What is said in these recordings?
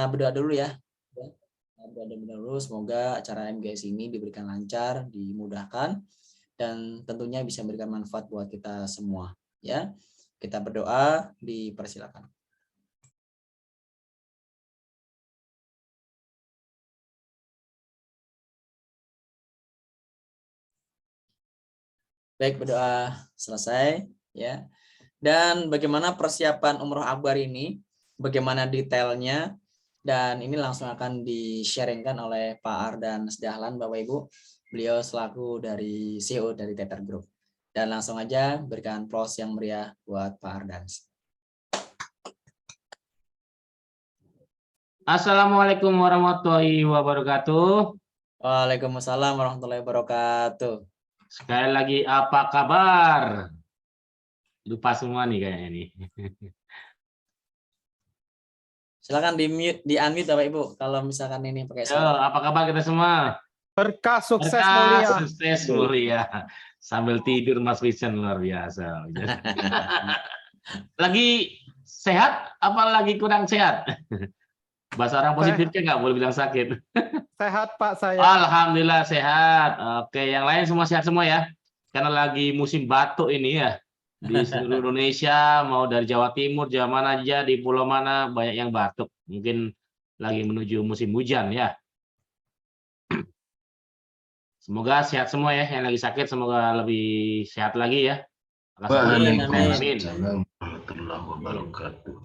Berdoa dulu ya. Berdoa dulu, semoga acara MGS ini diberikan lancar, dimudahkan, dan tentunya bisa memberikan manfaat buat kita semua. Ya, kita berdoa, dipersilakan. Baik, berdoa selesai. Ya. Dan bagaimana persiapan Umroh Akbar ini, bagaimana detailnya, dan ini langsung akan di-sharingkan oleh Pak Ardan Sdahlan, Bapak Ibu. Beliau selaku dari CEO dari Tether Group. Dan langsung aja berikan applause yang meriah buat Pak Ardan. Assalamualaikum warahmatullahi wabarakatuh. Waalaikumsalam warahmatullahi wabarakatuh. Sekali lagi, apa kabar? Lupa semua nih kayaknya nih. Silakan di unmute Bapak Ibu kalau misalkan ini pakai Yo, suara. apa kabar kita semua? Berkah sukses Berkah, mulia. sukses mulia. Sambil tidur Mas Vincent, luar biasa. Lagi sehat apa lagi kurang sehat? Bahasa orang positifnya nggak boleh bilang sakit. Sehat Pak saya. Alhamdulillah sehat. Oke, yang lain semua sehat semua ya. Karena lagi musim batuk ini ya. Di seluruh Indonesia, mau dari Jawa Timur, Jawa mana aja, di pulau mana banyak yang batuk. Mungkin lagi menuju musim hujan ya. Semoga sehat semua ya. Yang lagi sakit semoga lebih sehat lagi ya. Waalaikumsalam warahmatullahi wabarakatuh.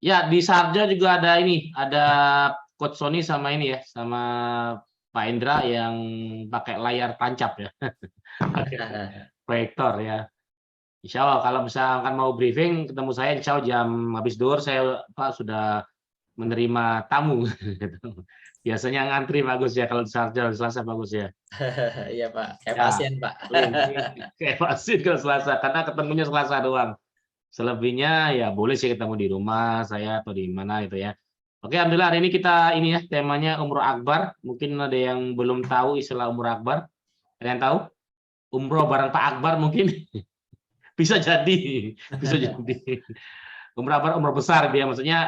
Ya, di Sarja juga ada ini, ada Coach Sony sama ini ya, sama Pak Indra yang pakai layar tancap ya. Proyektor ya. Insya Allah kalau misalkan mau briefing ketemu saya, insya Allah jam habis duhur saya Pak sudah menerima tamu. Biasanya ngantri bagus ya kalau di Sarja Selasa bagus ya. Iya Pak, kayak Ya, pasien Pak. kayak pasien kalau Selasa karena ketemunya Selasa doang. Selebihnya ya boleh sih ketemu di rumah saya atau di mana itu ya. Oke, alhamdulillah hari ini kita ini ya temanya Umroh Akbar. Mungkin ada yang belum tahu istilah Umroh Akbar. Ada yang tahu? Umroh bareng Pak Akbar mungkin. Bisa jadi, bisa jadi. Umroh Akbar umroh besar dia maksudnya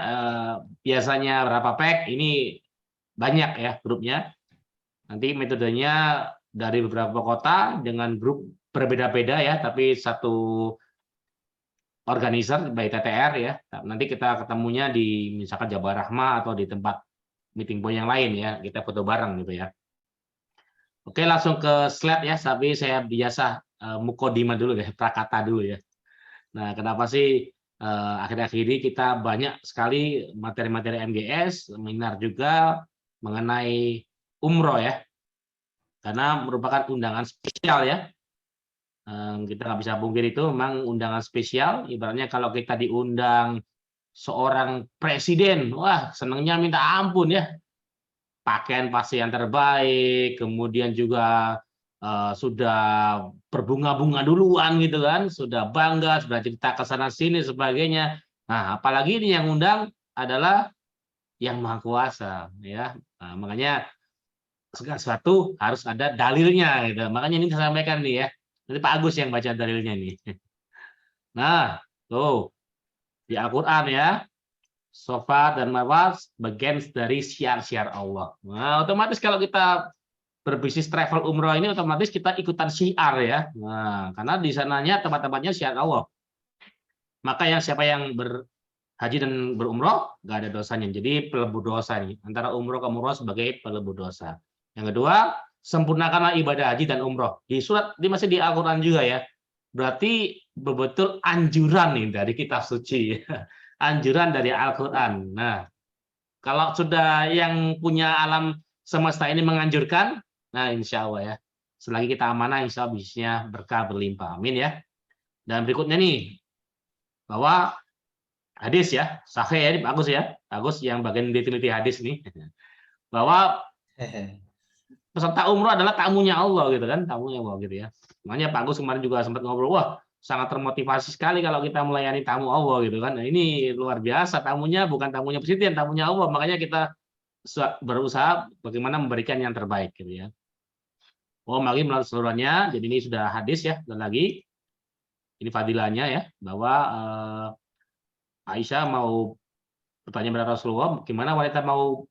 biasanya berapa pack, ini banyak ya grupnya. Nanti metodenya dari beberapa kota dengan grup berbeda-beda ya, tapi satu organizer by TTR ya. Nanti kita ketemunya di misalkan Jabal Rahmah atau di tempat meeting point yang lain ya. Kita foto bareng gitu ya. Oke, langsung ke slide ya. Tapi saya biasa mukodima dulu ya, prakata dulu ya. Nah, kenapa sih akhir-akhir ini kita banyak sekali materi-materi MGS, seminar juga mengenai umroh ya. Karena merupakan undangan spesial ya. Kita nggak bisa pungkir itu memang undangan spesial. Ibaratnya kalau kita diundang seorang presiden, wah senangnya minta ampun ya. Pakaian pasti yang terbaik, kemudian juga sudah berbunga-bunga duluan gitu kan, sudah bangga, sudah cerita ke sana sini sebagainya. Nah, apalagi ini yang undang adalah yang Maha Kuasa ya. Nah, makanya segala sesuatu harus ada dalilnya gitu. Makanya ini saya sampaikan nih ya. Nanti Pak Agus yang baca dalilnya nih. Nah, tuh di Al-Qur'an ya. Sofa dan Marwah bagian dari syiar-syiar Allah. Nah, otomatis kalau kita berbisnis travel umroh ini otomatis kita ikutan syiar ya. Nah, karena di sananya tempat-tempatnya syiar Allah. Maka siapa yang berhaji dan berumroh nggak ada dosanya. Jadi pelebur dosa nih. Antara umroh ke umroh sebagai pelebur dosa. Yang kedua, sempurnakanlah ibadah haji dan umroh. Di surat di masih di Al-Qur'an juga ya. Berarti betul anjuran nih dari kitab suci. Anjuran dari Al-Qur'an. Nah, kalau sudah yang punya alam semesta ini menganjurkan, nah insya Allah ya. Selagi kita amanah, insya Allah bisnisnya berkah berlimpah. Amin ya. Dan berikutnya nih, bahwa hadis ya, sahih ya, bagus ya. Bagus yang bagian diteliti hadis nih. Bahwa peserta umroh adalah tamunya Allah gitu kan, tamunya Allah gitu ya. Makanya Pak Agus kemarin juga sempat ngobrol, wah sangat termotivasi sekali kalau kita melayani tamu Allah gitu kan. Nah, ini luar biasa, tamunya bukan tamunya presiden, tamunya Allah. Makanya kita berusaha bagaimana memberikan yang terbaik gitu ya. Oh, lagi melalui seluruhnya. Jadi ini sudah hadis ya, dan lagi ini fadilahnya ya, bahwa Aisyah mau pertanyaan dari Rasulullah, gimana wanita mau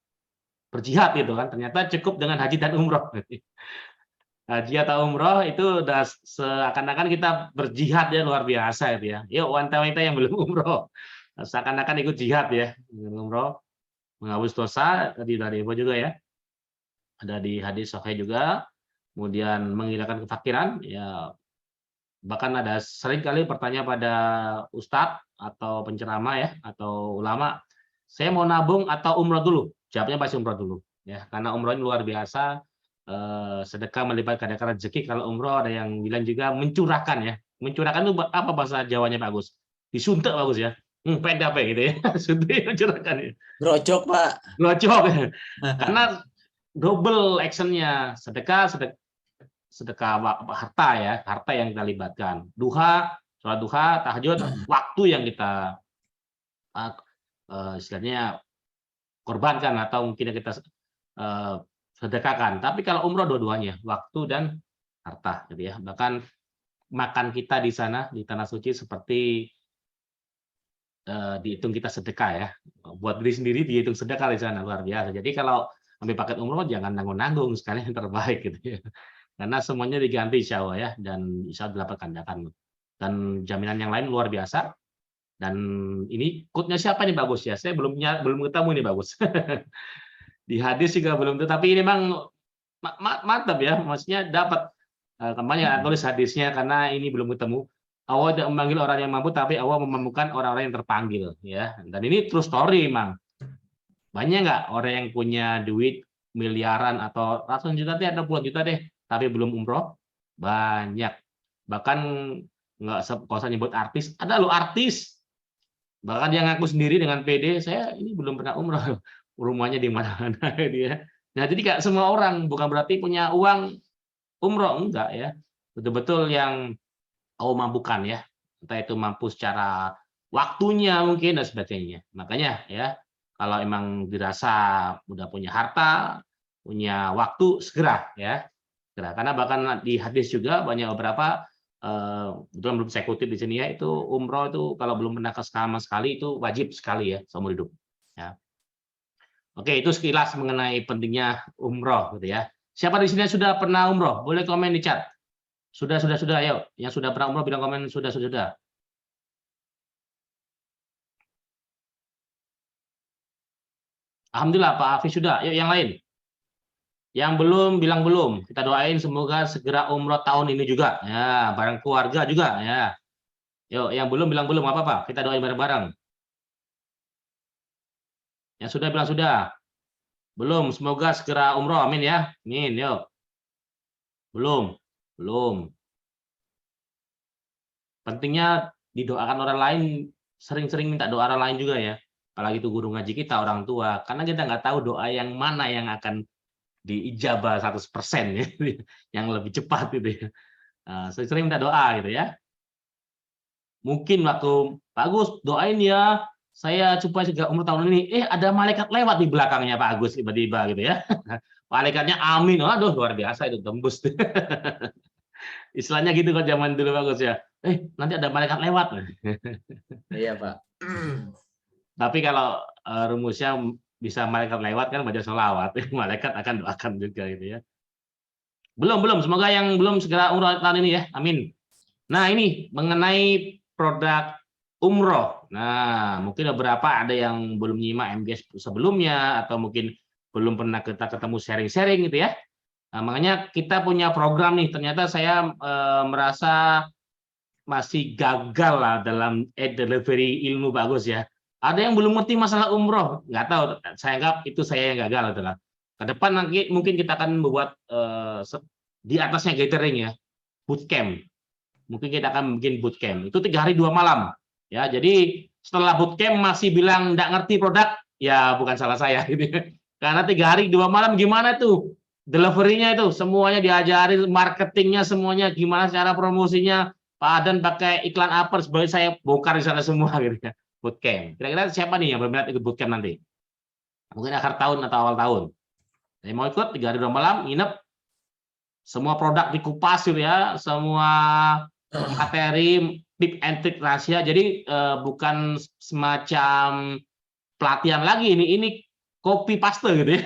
berjihad gitu kan? Ternyata cukup dengan haji dan umroh. Haji atau umroh itu udah seakan-akan kita berjihad ya, luar biasa itu ya. Yuk wanita-wanita yang belum umroh, seakan-akan ikut jihad ya, umroh, menghapus dosa, tadi dari Ibu juga ya. Ada di hadis sahih juga, kemudian menghilangkan kefakiran, ya bahkan ada sering kali pertanyaan pada ustadz atau penceramah ya, atau ulama, saya mau nabung atau umroh dulu? Jawabnya pasti umroh dulu ya, karena umroh ini luar biasa. Sedekah melipat gandakan rezeki. Kalau umroh ada yang bilang juga mencurahkan ya. Mencurahkan itu apa bahasa Jawanya Pak Agus? Disuntik Pak Agus ya. PDP gitu ya. Suntik mencurahkan ya. Grojok, Pak. Grojok. Karena double actionnya, sedekah harta ya, harta yang kita libatkan. Duha, sholat duha, tahajud, waktu yang kita istilahnya korbankan atau mungkin kita sedekahkan. Tapi kalau umroh dua-duanya, waktu dan harta gitu ya. Bahkan makan kita di sana di tanah suci seperti dihitung kita sedekah ya. Buat diri sendiri dihitung sedekah di sana, luar biasa. Jadi kalau ambil paket umroh jangan nanggung-nanggung, sekali yang terbaik gitu ya. Karena semuanya diganti insya Allah ya, dan insya Allah dapat gandakan. Dan jaminan yang lain luar biasa. Dan ini quote-nya siapa nih bagus ya? Saya belum ketemu nih bagus. Di hadis juga belum, tapi ini memang mantap ya, maksudnya dapat kemarin tulis hadisnya karena ini belum ketemu. Allah tidak memanggil orang yang mampu, tapi Allah memampukan orang-orang yang terpanggil ya. Dan ini true story memang. Banyak nggak orang yang punya duit miliaran atau ratusan juta deh, atau puluhan juta deh, tapi belum umroh? Banyak. Bahkan nggak kalau saya nyebut artis, ada lo artis. Bahkan yang ngaku sendiri dengan PD, saya ini belum pernah umroh. Rumahnya di mana-mana dia. Nah, jadi kayak semua orang, bukan berarti punya uang umroh, enggak ya. Betul-betul yang Allah mampukan ya. Entah itu mampu secara waktunya mungkin dan sebagainya. Makanya ya, kalau emang dirasa udah punya harta, punya waktu, segera ya. Segera. Karena bahkan di hadis juga banyak beberapa belum saya kutip di sini ya, itu umroh itu kalau belum pernah sama sekali itu wajib sekali ya seumur hidup. Ya. Oke, itu sekilas mengenai pentingnya umroh gitu ya. Siapa di sini sudah pernah umroh? Boleh komen di chat. Sudah, ayo. Yang sudah pernah umroh bilang komen sudah. Alhamdulillah Pak Hafiz sudah. Yuk yang lain. Yang belum bilang belum. Kita doain semoga segera umroh tahun ini juga. Ya, bareng keluarga juga ya. Yuk, yang belum bilang belum apa-apa. Kita doain bareng-bareng. Yang sudah bilang sudah. Belum, semoga segera umroh. Amin ya. Amin, yuk. Belum. Pentingnya didoakan orang lain, sering-sering minta doa orang lain juga ya. Apalagi itu guru ngaji kita, orang tua. Karena kita nggak tahu doa yang mana yang akan diijabah 100% ya. Yang lebih cepat gitu ya. Sering-sering minta doa gitu ya. Mungkin waktu Pak Agus doain ya, saya supaya segera umroh tahun ini. Ada malaikat lewat di belakangnya Pak Agus tiba-tiba gitu ya. Malaikatnya amin. Aduh, luar biasa itu, tembus. Istilahnya gitu kan zaman dulu Pak Agus ya. Nanti ada malaikat lewat. Iya, Pak. Tapi kalau rumusnya bisa malaikat lewat kan baca sholawat. Malaikat akan doakan juga gitu ya. Belum. Semoga yang belum segera umroh tahun ini ya. Amin. Nah, ini mengenai produk umroh. Nah, mungkin beberapa ada yang belum nyimak MGS sebelumnya atau mungkin belum pernah kita ketemu sharing-sharing gitu ya. Nah, makanya kita punya program nih. Ternyata saya merasa masih gagal lah dalam delivery ilmu bagus ya. Ada yang belum ngerti masalah umroh, nggak tahu. Saya anggap itu saya yang gagal adalah. Ke depan nanti mungkin kita akan membuat di atasnya gathering ya, bootcamp. Mungkin kita akan bikin bootcamp. Itu 3 hari 2 malam. Ya, jadi setelah bootcamp masih bilang nggak ngerti produk, ya bukan salah saya. Gitu. Karena 3 hari 2 malam gimana tuh? Delivery-nya itu semuanya diajarin, marketingnya semuanya gimana cara promosinya. Pak Adan pakai iklan apa sebagai saya bongkar di sana semua gitu ya. Bootcamp. Kira-kira siapa nih yang berminat ikut bootcamp nanti? Mungkin akhir tahun atau awal tahun. Saya mau ikut 3 hari 2 malam, nginep. Semua produk dikupas gitu ya, semua materi tip and trick rahasia. Jadi bukan semacam pelatihan lagi ini copy paste gitu ya.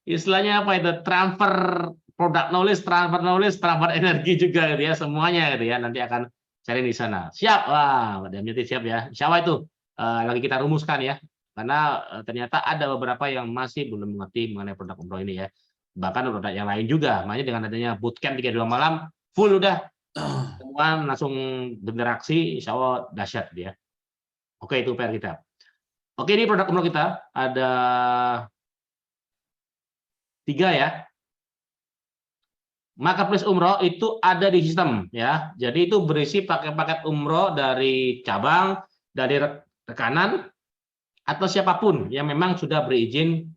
Istilahnya apa itu? Transfer product knowledge, transfer energi juga gitu ya, semuanya gitu ya. Nanti akan cari di sana. Siap. Wah, Mbak Damiati siap ya. Insya Allah itu lagi kita rumuskan ya. Karena ternyata ada beberapa yang masih belum mengerti mengenai produk umroh ini ya. Bahkan produk yang lain juga. Makanya dengan adanya bootcamp 3-2 malam, full udah semua langsung berinteraksi, insya Allah dahsyat dia. Oke, itu PR kita. Oke, ini produk umroh kita ada 3 ya. Marketplace umroh itu ada di sistem ya. Jadi itu berisi paket-paket umroh dari cabang, dari rekanan atau siapapun yang memang sudah berizin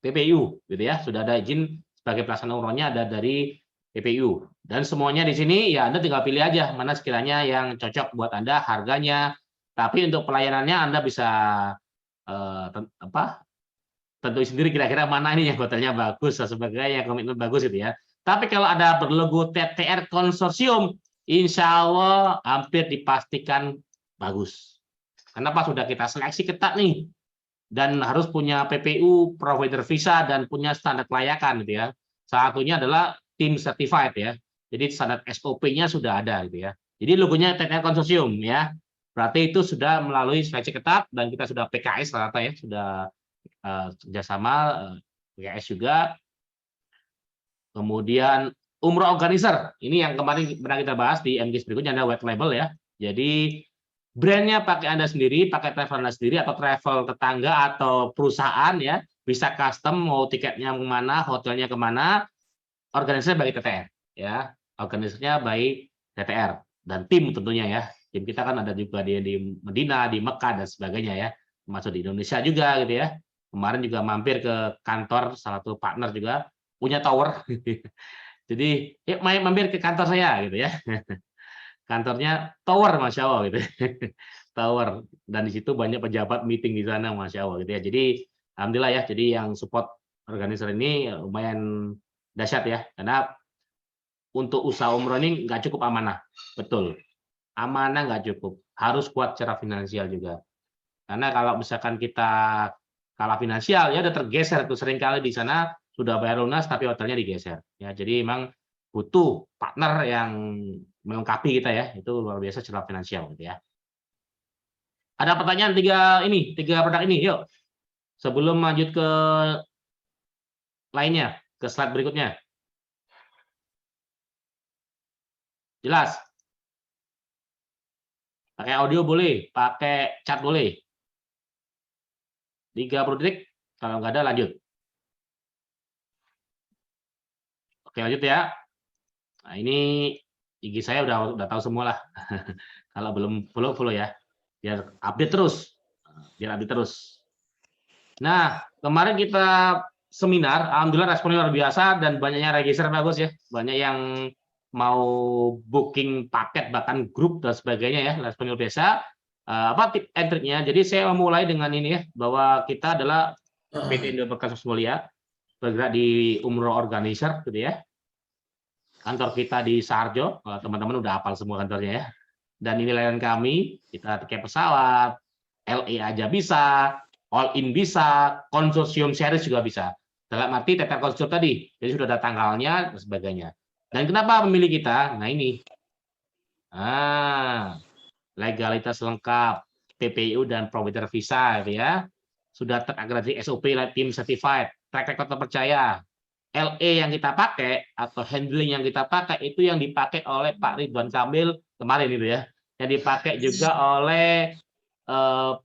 PPU gitu ya. Sudah ada izin sebagai pelaksana umrohnya ada dari PPU. Dan semuanya di sini ya Anda tinggal pilih aja mana sekiranya yang cocok buat Anda harganya. Tapi untuk pelayanannya Anda bisa tentuin sendiri kira-kira mana ini yang hotelnya bagus dan sebagainya, komitmen bagus gitu ya. Tapi kalau ada berlogo TTR konsorsium, insya Allah hampir dipastikan bagus. Kenapa? Sudah kita seleksi ketat nih, dan harus punya PPU, provider visa, dan punya standar kelayakan gitu ya. Salah satunya adalah tim certified ya. Jadi standar SOP-nya sudah ada gitu ya. Jadi logonya TTR konsorsium ya. Berarti itu sudah melalui seleksi ketat dan kita sudah PKS rata ya, sudah kerjasama PKS juga. Kemudian umroh organizer, ini yang kemarin pernah kita bahas di MGS berikutnya, ada white label ya. Jadi brandnya pakai Anda sendiri, pakai travel Anda sendiri, atau travel tetangga atau perusahaan ya, bisa custom mau tiketnya kemana, hotelnya kemana, organizer by TTR ya, organizernya by TTR dan tim tentunya ya. Tim kita kan ada juga di Medina, di Mekah dan sebagainya ya, termasuk di Indonesia juga gitu ya. Kemarin juga mampir ke kantor salah satu partner juga punya tower. Jadi mampir ke kantor saya gitu ya. Kantornya tower, masya Allah gitu. Tower, dan di situ banyak pejabat meeting di sana, masya Allah gitu ya. Jadi alhamdulillah ya. Jadi yang support organizer ini lumayan dahsyat ya. Karena untuk usaha umroh ini nggak cukup amanah, betul. Amanah nggak cukup, harus kuat secara finansial juga. Karena kalau misalkan kita kalah finansial, ya udah tergeser tuh seringkali di sana sudah bayar lunas tapi hotelnya digeser. Ya, jadi memang butuh partner yang melengkapi kita ya, itu luar biasa secara finansial gitu ya. Ada pertanyaan tiga produk ini, yuk. Sebelum lanjut ke lainnya, ke slide berikutnya. Jelas? Pakai audio boleh, pakai chat boleh. 30 detik, kalau nggak ada lanjut. Oke, lanjut ya. Nah, ini IG saya udah tahu semua lah. Kalau belum follow ya, biar update terus. Nah, kemarin kita seminar, alhamdulillah responnya luar biasa dan banyaknya register bagus ya. Banyak yang mau booking paket bahkan grup dan sebagainya ya, responnya luar biasa. Apa tip and triknya? Jadi saya memulai dengan ini ya, bahwa kita adalah PT Indo Perkasa Mulia, bergerak di umroh organizer gitu ya. Kantor kita di Sarjo, teman-teman udah hafal semua kantornya ya. Dan ini layanan kami, kita tiket pesawat, LE aja bisa, all in bisa, konsorsium series juga bisa. Dalam arti TTR konsorsium tadi, jadi sudah ada tanggalnya dan sebagainya. Dan kenapa memilih kita? Nah ini, legalitas lengkap, PPU dan provider visa, gitu ya. Sudah terakreditas SOP, tim certified, track record terpercaya. LE yang kita pakai atau handling yang kita pakai itu yang dipakai oleh Pak Ridwan Kamil kemarin itu ya, yang dipakai juga oleh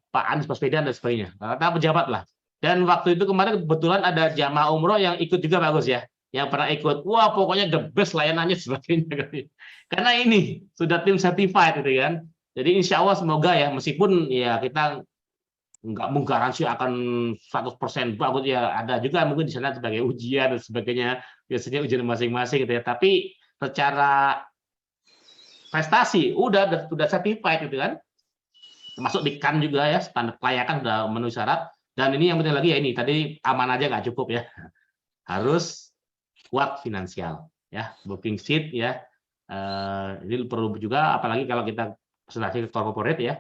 Pak Anies Baswedan dan sebagainya, kata pejabat lah. Dan waktu itu kemarin kebetulan ada jamaah umroh yang ikut juga bagus ya, yang pernah ikut, wah pokoknya the best layanannya sebagainya. Karena ini sudah tim certified gitu kan. Jadi insya Allah semoga ya, meskipun ya kita nggak menggaransi akan 100% bagus ya, ada juga mungkin di sana sebagai ujian dan sebagainya, biasanya ujian masing-masing gitu ya, tapi secara prestasi udah certified gitu kan, termasuk di CAN juga ya, standar kelayakan sudah memenuhi syarat. Dan ini yang penting lagi ya, ini tadi aman aja nggak cukup ya, harus kuat finansial ya, booking sheet ya, ini perlu juga, apalagi kalau kita presentasi ke corporate ya,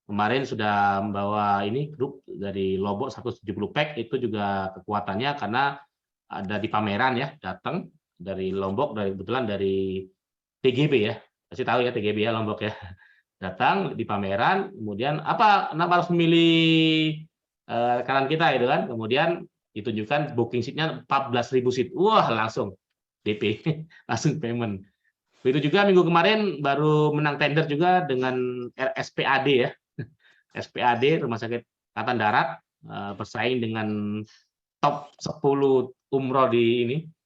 kemarin sudah membawa ini grup dari Lombok 170 pack, itu juga kekuatannya karena ada di pameran ya, datang dari Lombok, dari kebetulan dari TGB ya, pasti tahu ya TGB ya Lombok ya, datang di pameran, kemudian kenapa harus memilih rekan kita gitu kan, kemudian ditunjukkan booking seatnya 14.000 seat, wah langsung DP, langsung payment. Begitu juga minggu kemarin baru menang tender juga dengan RSPAD ya, SPAD Rumah Sakit Angkatan Darat, bersaing dengan top 10 umroh di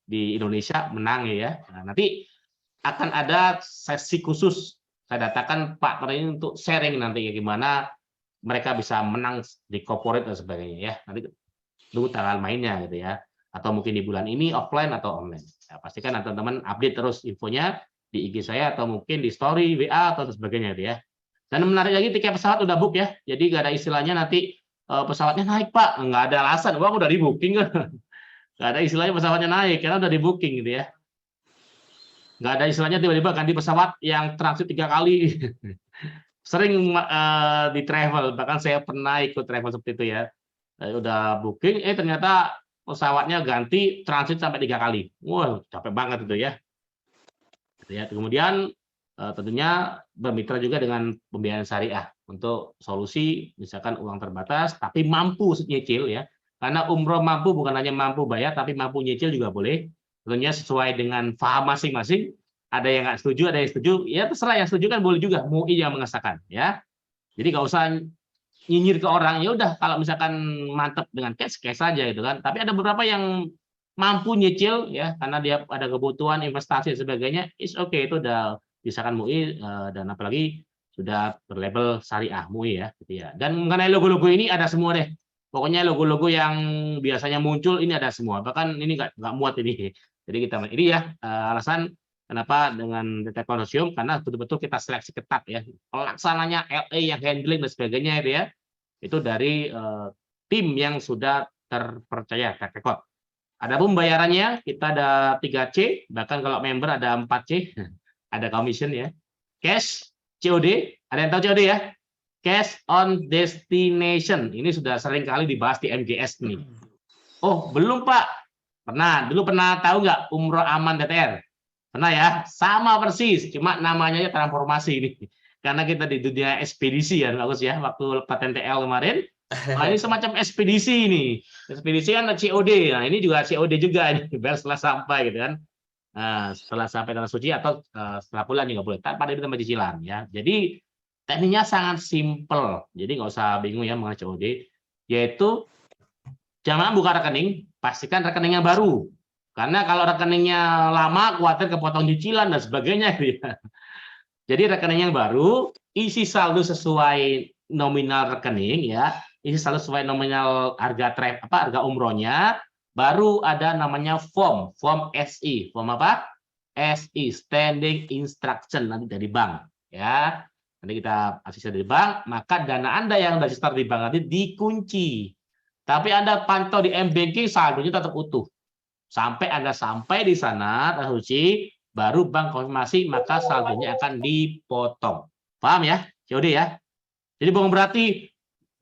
Indonesia, menang ya. Nah, nanti akan ada sesi khusus saya datakan Pak ini untuk sharing nanti ya, gimana mereka bisa menang di corporate dan sebagainya ya. Nanti tunggu tanggal mainnya gitu ya. Atau mungkin di bulan ini offline atau online. Ya, pastikan teman-teman update terus infonya di IG saya atau mungkin di story WA atau sebagainya gitu ya. Dan menarik lagi, tiket pesawat udah book ya. Jadi nggak ada istilahnya nanti pesawatnya naik Pak, nggak ada alasan, uang udah di booking kan. Nggak ada istilahnya pesawatnya naik karena udah di booking gitu ya. Nggak ada istilahnya tiba-tiba ganti pesawat yang transit 3 kali. Sering di travel, bahkan saya pernah ikut travel seperti itu ya. Udah booking, ternyata pesawatnya ganti transit sampai 3 kali. Wah, capek banget itu ya. Kemudian tentunya bermitra juga dengan pembiayaan syariah untuk solusi misalkan uang terbatas tapi mampu nyicil ya, karena umroh mampu bukan hanya mampu bayar tapi mampu nyicil juga boleh, tentunya sesuai dengan paham masing-masing. Ada yang nggak setuju, ada yang setuju, ya terserah, yang setuju kan boleh juga, MUI yang mengesahkan ya. Jadi nggak usah nyinyir ke orang, ya udah kalau misalkan mantep dengan cash saja gitu kan. Tapi ada beberapa yang mampu nyicil ya karena dia ada kebutuhan investasi dan sebagainya, is okay, itu udah disahkan MUI, dan apalagi sudah berlabel syariah MUI ya gitu ya. Dan mengenai logo-logo ini ada semua deh. Pokoknya logo-logo yang biasanya muncul ini ada semua. Bahkan ini nggak muat ini. Jadi kita ini ya alasan kenapa dengan DT Konsorsium, karena betul-betul kita seleksi ketat ya. Pelaksananya LA yang handling dan sebagainya itu ya. Itu dari tim yang sudah terpercaya track record. Ada pembayarannya, kita ada 3C, bahkan kalau member ada 4C, ada commission ya. Cash, COD, ada yang tahu COD ya? Cash on destination, ini sudah sering kali dibahas di MGS nih. Oh, belum Pak? Dulu pernah tahu nggak Umroh Aman DTR? Pernah ya? Sama persis, cuma namanya transformasi ini. Karena kita di dunia ekspedisi ya, bagus ya, waktu paten TL kemarin. Nah, ini semacam ekspedisi ini. Ekspedisi kan COD. Nah, ini juga COD juga ini, biar setelah sampai gitu kan. Nah, setelah sampai tanah suci atau setelah pulang juga boleh. Tanpa ada tambah cicilan ya. Jadi tekniknya sangat simple. Jadi nggak usah bingung ya mengenai COD. Yaitu jangan buka rekening, pastikan rekeningnya baru. Karena kalau rekeningnya lama, khawatir kepotong cicilan dan sebagainya gitu ya. Jadi rekening yang baru, isi saldo sesuai nominal rekening ya, isi saldo sesuai nominal harga umrohnya, baru ada namanya form SI. Form apa? SI, Standing Instruction, nanti dari bank ya. Nanti kita asisten dari bank, maka dana Anda yang sudah start di bank nanti dikunci. Tapi Anda pantau di M-Banking, saldonya tetap utuh. Sampai Anda sampai di sana, tanah suci, baru bank konfirmasi, maka saldonya akan dipotong. Paham ya? COD ya? Jadi bukan berarti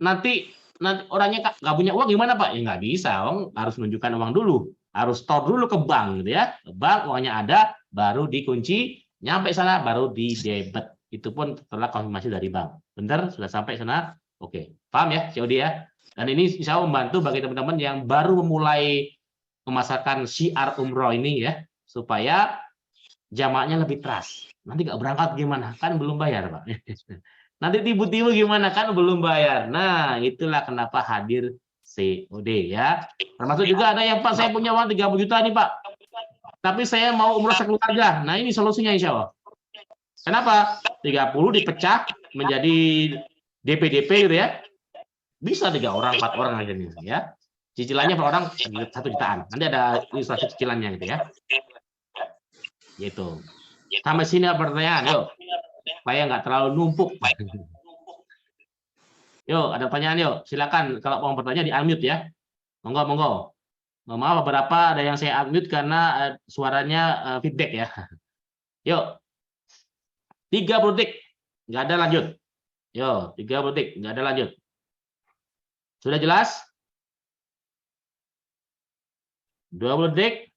nanti orangnya nggak punya uang gimana Pak? Ya nggak bisa, harus menunjukkan uang dulu. Harus store dulu ke bank gitu ya. Bank uangnya ada, baru dikunci, nyampe sana baru di debit. Itu pun setelah konfirmasi dari bank. Benar? Sudah sampai sana? Oke. Paham ya COD ya? Dan ini bisa membantu bagi teman-teman yang baru memulai memasarkan syiar umroh ini ya, supaya jamaahnya lebih trust. Nanti nggak berangkat gimana? Kan belum bayar, Pak. Nanti tiba-tiba gimana? Kan belum bayar. Nah, itulah kenapa hadir COD ya. Termasuk juga ada yang, Pak, saya punya uang 30 juta nih, Pak. Tapi saya mau umroh sekeluarga. Nah, ini solusinya insya Allah. Kenapa? 30 dipecah menjadi DP-DP gitu ya. Bisa 3 orang, 4 orang aja nih ya. Cicilannya per orang 1 jutaan. Nanti ada ilustrasi cicilannya gitu ya. Gitu. Sampai sini ada pertanyaan, yuk. Supaya nggak terlalu numpuk. Yuk, ada pertanyaan yuk. Silakan kalau mau bertanya di unmute ya. Monggo, monggo. Maaf beberapa ada yang saya unmute karena suaranya feedback ya. Yuk. 30 detik. Nggak ada lanjut. Yo, 30 detik, nggak ada lanjut. Sudah jelas? 20 detik.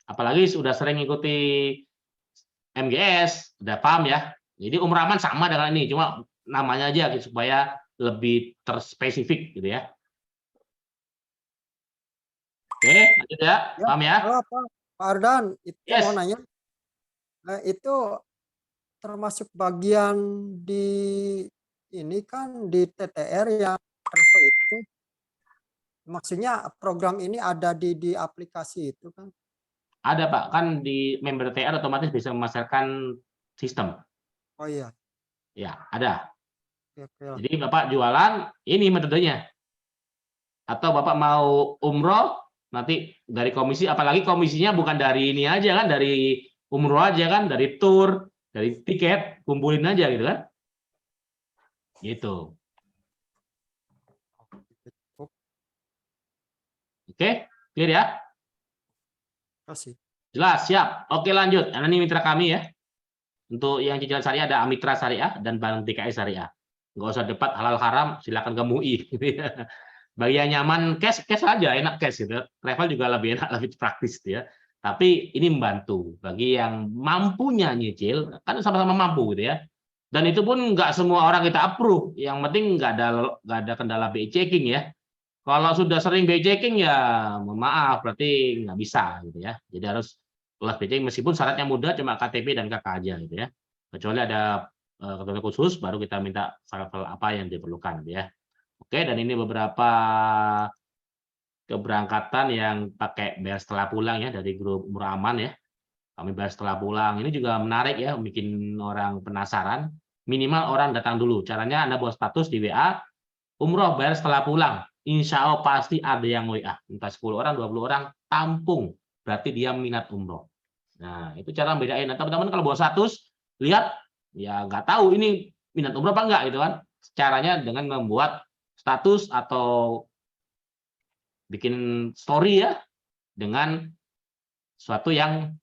Apalagi sudah sering ikuti MGS, udah paham ya. Jadi umur aman sama dengan ini, cuma namanya aja gitu, supaya lebih terspesifik gitu ya. Oke, lanjut ya. Ya, Paham ya? halo Pak Ardan, itu Yes. mau nanya, itu termasuk bagian di ini kan di TTR yang travel itu, maksudnya program ini ada di aplikasi itu kan? Ada Pak, kan di member TR otomatis bisa memasarkan sistem. Oh iya, Ya, ada. oke. Jadi Bapak jualan, ini metodenya. Atau Bapak mau umroh, nanti dari komisi, apalagi komisinya bukan dari ini aja kan, dari umroh aja kan, dari tour, dari tiket, kumpulin aja gitu kan. Gitu. Oke, clear ya? Kasih. Jelas, siap. Oke lanjut. Nah, ini mitra kami ya. Untuk yang cicilan syariah ada Amitra Syariah dan Bank DKI Syariah. Nggak usah debat halal haram, silakan ke MUI. Gitu ya. Bagi yang nyaman cash aja, enak cash gitu. Travel juga lebih enak, lebih praktis gitu ya. Tapi ini membantu bagi yang mampunya nyicil, kan sama-sama mampu gitu ya. Dan itu pun nggak semua orang kita approve. Yang penting nggak ada kendala BI checking ya. Kalau sudah sering BI checking ya mohon maaf berarti nggak bisa gitu ya. Jadi harus kelas BI checking meskipun syaratnya mudah cuma KTP dan KK aja gitu ya. Kecuali ada ketentuan khusus baru kita minta level apa yang diperlukan gitu ya. Oke, dan ini beberapa keberangkatan yang pakai bayar setelah pulang ya dari grup Umroh Aman ya. Kami bayar setelah pulang. Ini juga menarik ya, bikin orang penasaran. Minimal orang datang dulu. Caranya Anda buat status di WA, umroh bayar setelah pulang. Insya Allah pasti ada yang WA. Entah 10 orang, 20 orang, tampung. Berarti dia minat umroh. Nah, itu cara membedain. Nah, teman-teman kalau buat status, lihat, ya nggak tahu ini minat umroh apa enggak gitu kan. Caranya dengan membuat status atau bikin story ya, dengan sesuatu yang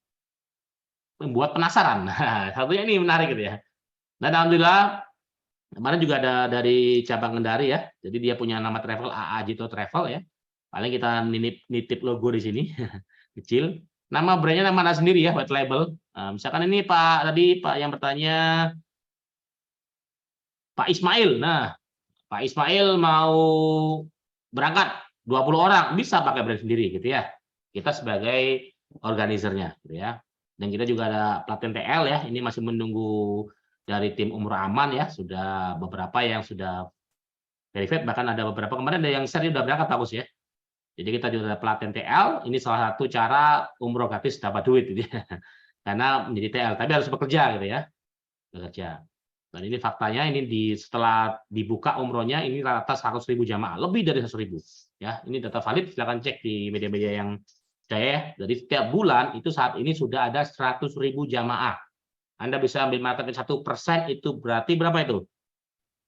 membuat penasaran. Nah, satunya ini menarik gitu ya. Dan alhamdulillah kemarin juga ada dari cabang Kendari ya. Jadi dia punya nama travel AA Jito Travel ya. Paling kita nitip logo di sini kecil. Nama brandnya nama Anda sendiri ya, white label. Nah, misalkan ini Pak tadi Pak yang bertanya Pak Ismail. Nah, Pak Ismail mau berangkat 20 orang bisa pakai brand sendiri gitu ya. Kita sebagai organizernya gitu ya. Dan kita juga ada pelatihan TL ya. Ini masih menunggu dari tim Umroh Aman ya. Sudah beberapa yang sudah verified, bahkan ada beberapa kemarin ada yang seri udah berangkat bagus ya. Jadi kita juga ada pelatihan TL. Ini salah satu cara umroh gratis dapat duit gitu ya. Karena menjadi TL, tapi harus bekerja gitu ya. Bekerja. Dan ini faktanya ini setelah dibuka umrohnya ini rata 100.000 jamaah, lebih dari 100.000 ya. Ini data valid, silakan cek di media-media yang percaya ya. Jadi setiap bulan itu saat ini sudah ada 100.000 jamaah. Anda bisa ambil market 1% itu berarti berapa itu?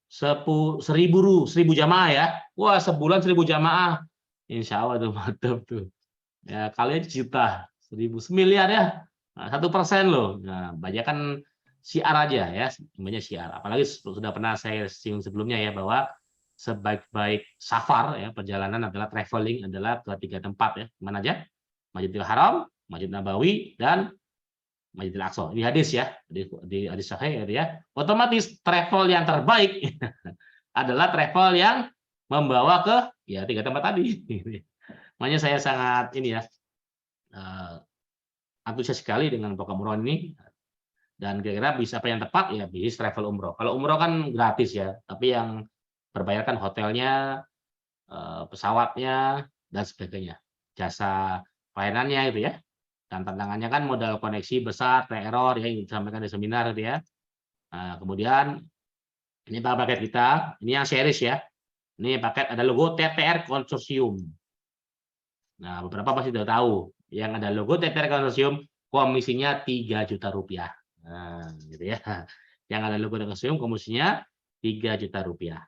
10.000 jamaah ya. Wah, sebulan 1.000 jamaah. Insya Allah tuh mantap tuh. Ya, kalian juta, 1.000 miliar ya. Nah, 1% loh. Nah, banyak kan syiar aja ya, namanya syiar. Apalagi sudah pernah saya singgung sebelumnya ya bahwa sebaik-baik safar ya perjalanan adalah traveling adalah ke 3 tempat ya. Mana aja? Masjidil Haram, Masjid Nabawi dan Masjidil Aqsa. Ini hadis ya, di hadis sahih ya. Otomatis travel yang terbaik adalah travel yang membawa ke ya 3 tempat tadi. Makanya saya sangat ini ya antusias sekali dengan program umroh ini. Dan kira-kira bisa apa yang tepat ya bisnis travel umroh. Kalau umroh kan gratis ya, tapi yang berbayar kan hotelnya, pesawatnya dan sebagainya, jasa pelayanannya itu ya. Dan tantangannya kan modal koneksi besar, teror ya yang disampaikan di seminar gitu ya. Nah, kemudian ini paket kita, ini yang series ya. Ini paket ada logo TTR Konsorsium. Nah, beberapa pasti sudah tahu, yang ada logo TTR Konsorsium komisinya 3 juta rupiah. Nah, gitu ya. Yang ada logo konsorsium komisinya 3 juta rupiah.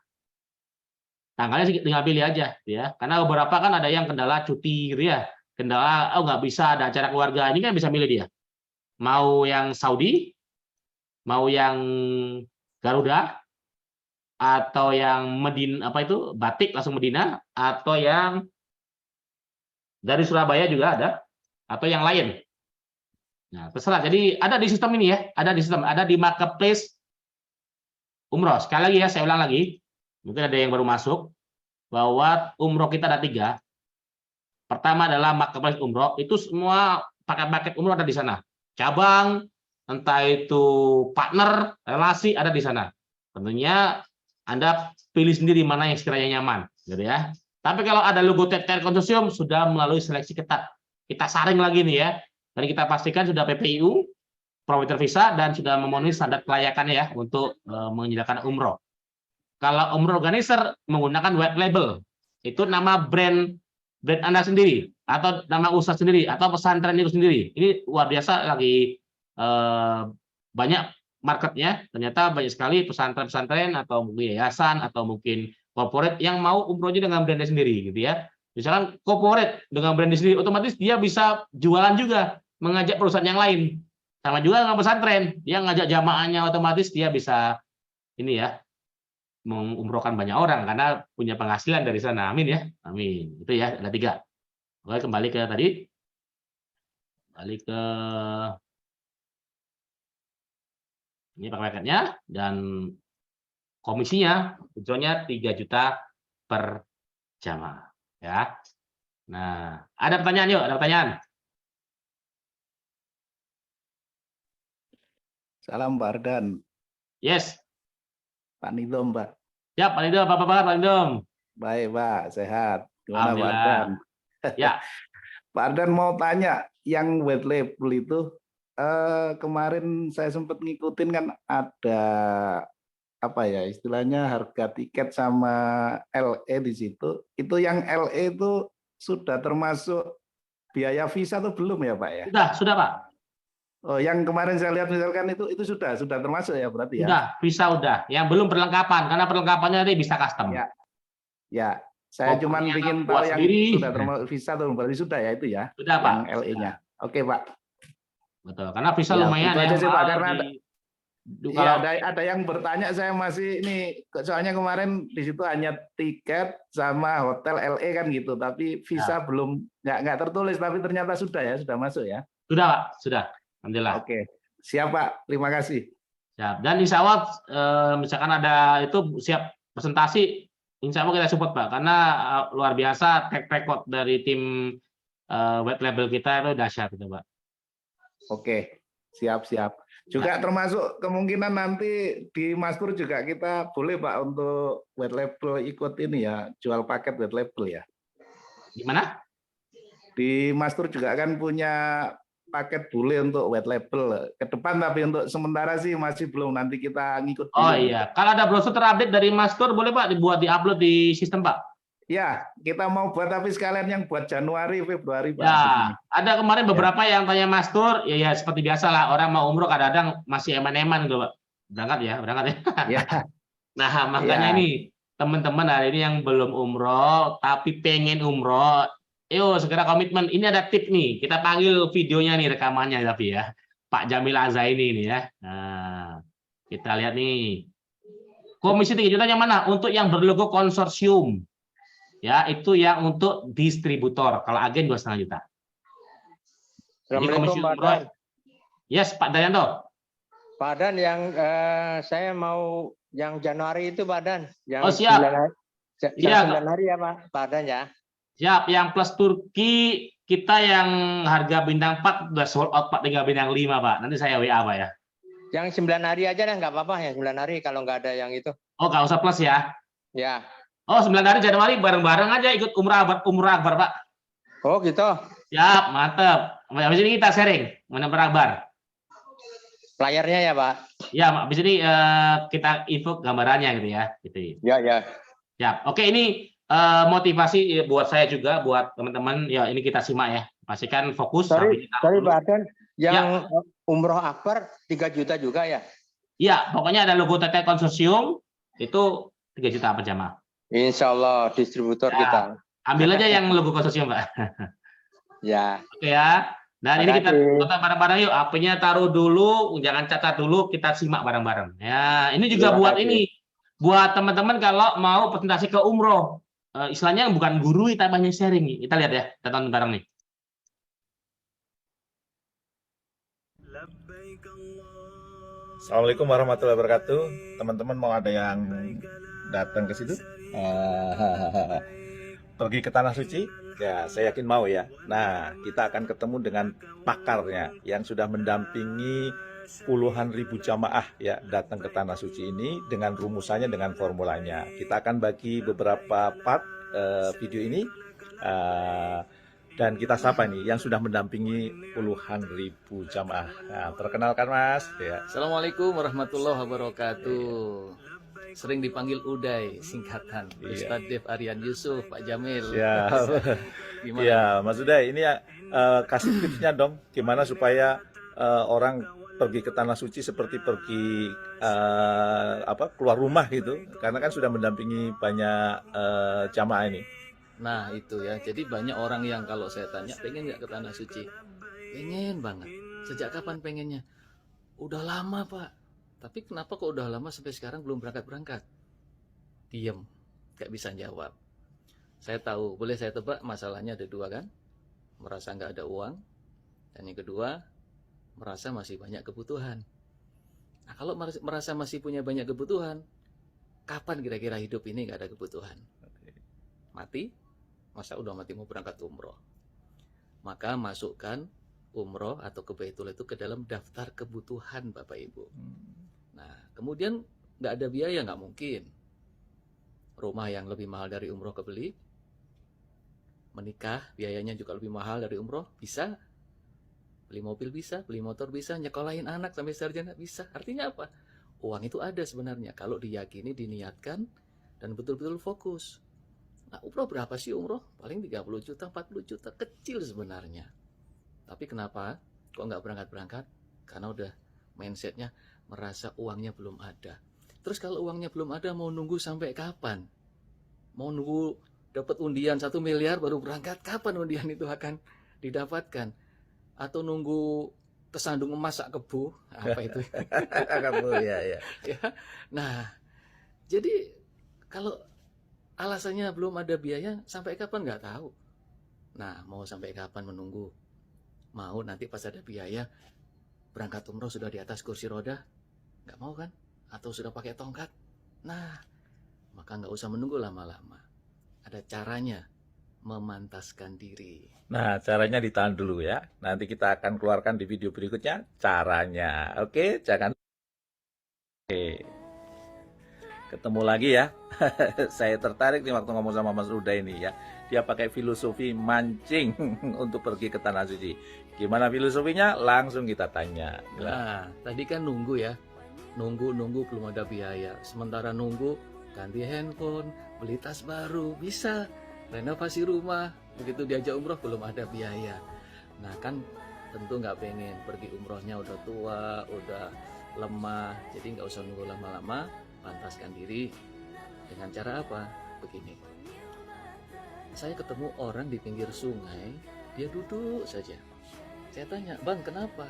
Tanggalnya tinggal pilih aja, ya. Karena beberapa kan ada yang kendala cuti, gitu ya. Kendala, nggak bisa ada acara keluarga. Ini kan bisa milih dia. Mau yang Saudi, mau yang Garuda, atau yang Medina apa itu batik langsung Medina, atau yang dari Surabaya juga ada, atau yang lain. Nah, terserah. Jadi ada di sistem ini ya, ada di sistem, ada di marketplace umroh. Sekali lagi ya, saya ulang lagi. Mungkin ada yang baru masuk bahwa umroh kita ada 3. Pertama adalah marketplace umroh, itu semua paket-paket umroh ada di sana. Cabang, entah itu partner, relasi ada di sana. Tentunya Anda pilih sendiri mana yang sekiranya nyaman, gitu ya. Tapi kalau ada logo TTR konsorsium sudah melalui seleksi ketat. Kita saring lagi nih ya. Dan kita pastikan sudah PPIU, provider visa, dan sudah memenuhi standar kelayakannya ya untuk menyediakan umroh. Kalau umroh organizer menggunakan white label, itu nama brand Anda sendiri, atau nama usaha sendiri, atau pesantren itu sendiri. Ini luar biasa lagi banyak marketnya. Ternyata banyak sekali pesantren-pesantren atau mungkin yayasan atau mungkin corporate yang mau umrohnya dengan brandnya sendiri, gitu ya. Misalkan corporate dengan brandnya sendiri, otomatis dia bisa jualan juga, mengajak perusahaan yang lain. Sama juga dengan pesantren, dia ngajak jamaahnya, otomatis dia bisa ini ya, mengumrohkan banyak orang karena punya penghasilan dari sana. Amin ya, amin. Itu ya, ada 3. Oke, kembali ke tadi, balik ke ini paketnya, dan komisinya tujuannya 3 juta per jamaah ya. Nah, ada pertanyaan yuk, ada pertanyaan. Salam Pak Ardan, Yes. Pak Nidom Pak. Ya, Pak Nidom, apa kabar Pak Nidom? Baik Pak, sehat. Gimana Pak Alhamdulillah. Ardan? Ya. Pak Ardan mau tanya, yang white label itu kemarin saya sempat ngikutin kan ada apa ya istilahnya harga tiket sama LE di situ. Itu yang LE itu sudah termasuk biaya visa atau belum ya Pak ya? Sudah Pak. Oh, yang kemarin saya lihat misalkan itu sudah termasuk ya berarti ya? Sudah, visa udah. Yang belum perlengkapan, karena perlengkapannya nanti bisa custom. Ya, ya. Saya cuma ingin tahu yang sudah termasuk visa atau berarti sudah ya itu ya? Sudah Pak. Yang LE-nya. Oke Pak. Betul, karena visa Ya, lumayan itu ya. aja sih, Pak, karena Kalau ada yang bertanya, saya masih ini soalnya kemarin di situ hanya tiket sama hotel LE kan gitu, tapi visa belum nggak tertulis, tapi ternyata sudah ya, sudah masuk ya. Sudah Pak, sudah. Alhamdulillah. Oke, siap Pak, terima kasih. Siap. Dan insya Allah misalkan ada itu siap presentasi, insya Allah kita support Pak, karena luar biasa track record dari tim white label kita itu dahsyat gitu Pak. Oke, siap. Juga termasuk kemungkinan nanti di Mastur juga kita boleh Pak untuk white label ikut ini ya, jual paket white label ya. Gimana? Di Mastur juga kan punya paket boleh untuk white label ke depan, tapi untuk sementara sih masih belum, nanti kita ngikut dulu. Oh iya, kalau ada brosur terupdate dari Mastur boleh Pak dibuat diupload di sistem Pak. Ya, kita mau buat tapi sekalian yang buat Januari, Februari Pak. Ya, ada kemarin beberapa yang tanya Mastur, ya seperti biasa lah, orang mau umroh kadang-kadang masih eman-eman gitu Pak. Berangkat ya. Ya. Nah, makanya ini teman-teman hari ini yang belum umroh tapi pengen umroh, yuk segera komitmen. Ini ada tip nih, kita panggil videonya nih, rekamannya tapi ya, Pak Jamil Azaini ini ya. Nah, kita lihat nih. Komisi 3 juta yang mana? Untuk yang berlogo konsorsium. Ya, itu yang untuk distributor. Kalau agen 2,5 juta. Assalamualaikum Pak Dan. Yes, Pak Dayanto. Pak Dan, yang saya mau yang Januari itu Pak Dan. Yang Oh, siap. 9 hari ya Pak Dan ya. Siap, yang plus Turki kita yang harga bintang 4 udah sold out Pak, tinggal bintang 5 Pak. Nanti saya WA Pak ya. Yang 9 hari aja dah, nggak apa-apa yang 9 hari kalau nggak ada yang itu. Oh, nggak usah plus ya. Ya. Oh, 9 hari Januari bareng-bareng aja ikut umrah akbar Pak. Oh gitu. Siap, mantep. Habis ini kita sharing menempel akbar. Layarnya ya Pak. Ya, habis ini kita info gambarannya gitu ya. Gitu. Ya. Siap. Oke, ini motivasi buat saya juga, buat teman-teman. Ya, ini kita simak ya. Pastikan fokus. Sorry Pak Dan. Yang umroh akbar 3 juta juga ya? Iya, pokoknya ada logo TT konsorsium itu 3 juta per jamaah. Insya Allah distributor kita. Ambil aja yang logo konsorsium Pak. Ya. Oke ya. Dan ini kita foto bareng-bareng yuk. HP-nya taruh dulu, jangan catat dulu, kita simak bareng-bareng. Ya, ini juga buat ini buat teman-teman kalau mau presentasi ke umroh, istilahnya bukan guru, kita banyak sharing. Kita lihat ya, kita tonton bareng nih. Assalamualaikum warahmatullahi wabarakatuh. Teman-teman mau ada yang datang ke situ? Pergi ke Tanah Suci? Ya, saya yakin mau ya. Nah, kita akan ketemu dengan pakarnya yang sudah mendampingi puluhan ribu jamaah ya datang ke Tanah Suci ini dengan rumusannya, dengan formulanya. Kita akan bagi beberapa part video ini. Dan kita sapa nih yang sudah mendampingi puluhan ribu jamaah. Nah, perkenalkan Mas. Ya. Assalamualaikum warahmatullahi wabarakatuh. Sering dipanggil Uday, singkatan. Ustadz Dev Aryan Yusuf, Pak Jamil. Ya, Gimana? ya Mas Uday, ini ya kasih tipsnya dong, gimana supaya orang pergi ke Tanah Suci seperti pergi keluar rumah gitu, karena kan sudah mendampingi banyak jamaah ini. Nah itu ya, jadi banyak orang yang kalau saya tanya, pengen nggak ke Tanah Suci? Pengen banget. Sejak kapan pengennya? Udah lama Pak. Tapi kenapa kok udah lama sampai sekarang belum berangkat-berangkat? Diem, nggak bisa jawab. Saya tahu, boleh saya tebak masalahnya ada dua kan? Merasa nggak ada uang. Dan yang kedua, merasa masih banyak kebutuhan. Nah kalau merasa masih punya banyak kebutuhan, kapan kira-kira hidup ini nggak ada kebutuhan? Mati? Masa udah mati mau berangkat umroh? Maka masukkan umroh atau ke Baitul itu ke dalam daftar kebutuhan Bapak Ibu. Nah, kemudian nggak ada biaya, nggak mungkin. Rumah yang lebih mahal dari umroh kebeli, menikah biayanya juga lebih mahal dari umroh, bisa. Beli mobil bisa, beli motor bisa, nyekolahin anak sampai sarjana bisa. Artinya apa? Uang itu ada sebenarnya kalau diyakini, diniatkan, dan betul-betul fokus. Nah, umroh berapa sih umroh? Paling 30 juta, 40 juta. Kecil sebenarnya. Tapi kenapa kok nggak berangkat-berangkat? Karena udah mindsetnya merasa uangnya belum ada. Terus kalau uangnya belum ada, mau nunggu sampai kapan? Mau nunggu dapat undian 1 miliar baru berangkat? Kapan undian itu akan didapatkan? Atau nunggu kesandung emas sak kebu? Apa itu? Kamu ya. Nah, jadi kalau alasannya belum ada biaya, sampai kapan nggak tahu. Nah, mau sampai kapan menunggu? Mau nanti pas ada biaya, berangkat umroh sudah di atas kursi roda? Nggak mau kan? Atau sudah pakai tongkat? Nah, maka nggak usah menunggu lama-lama. Ada caranya, memantaskan diri. Nah, caranya ditahan dulu ya. Nanti kita akan keluarkan di video berikutnya caranya. Oke, jangan. Oke. Ketemu lagi ya. Saya tertarik nih waktu ngomong sama Mas Uday ini ya. Dia pakai filosofi mancing untuk pergi ke Tanah Suci. Gimana filosofinya? Langsung kita tanya. Nah, tadi kan nunggu ya. Nunggu belum ada biaya. Sementara nunggu ganti handphone, beli tas baru, bisa renovasi rumah. Begitu diajak umroh belum ada biaya. Nah kan tentu nggak pengen pergi umrohnya udah tua, udah lemah. Jadi nggak usah nunggu lama-lama. Pantaskan diri dengan cara apa? Begini, saya ketemu orang di pinggir sungai, dia duduk saja. Saya tanya, bang kenapa?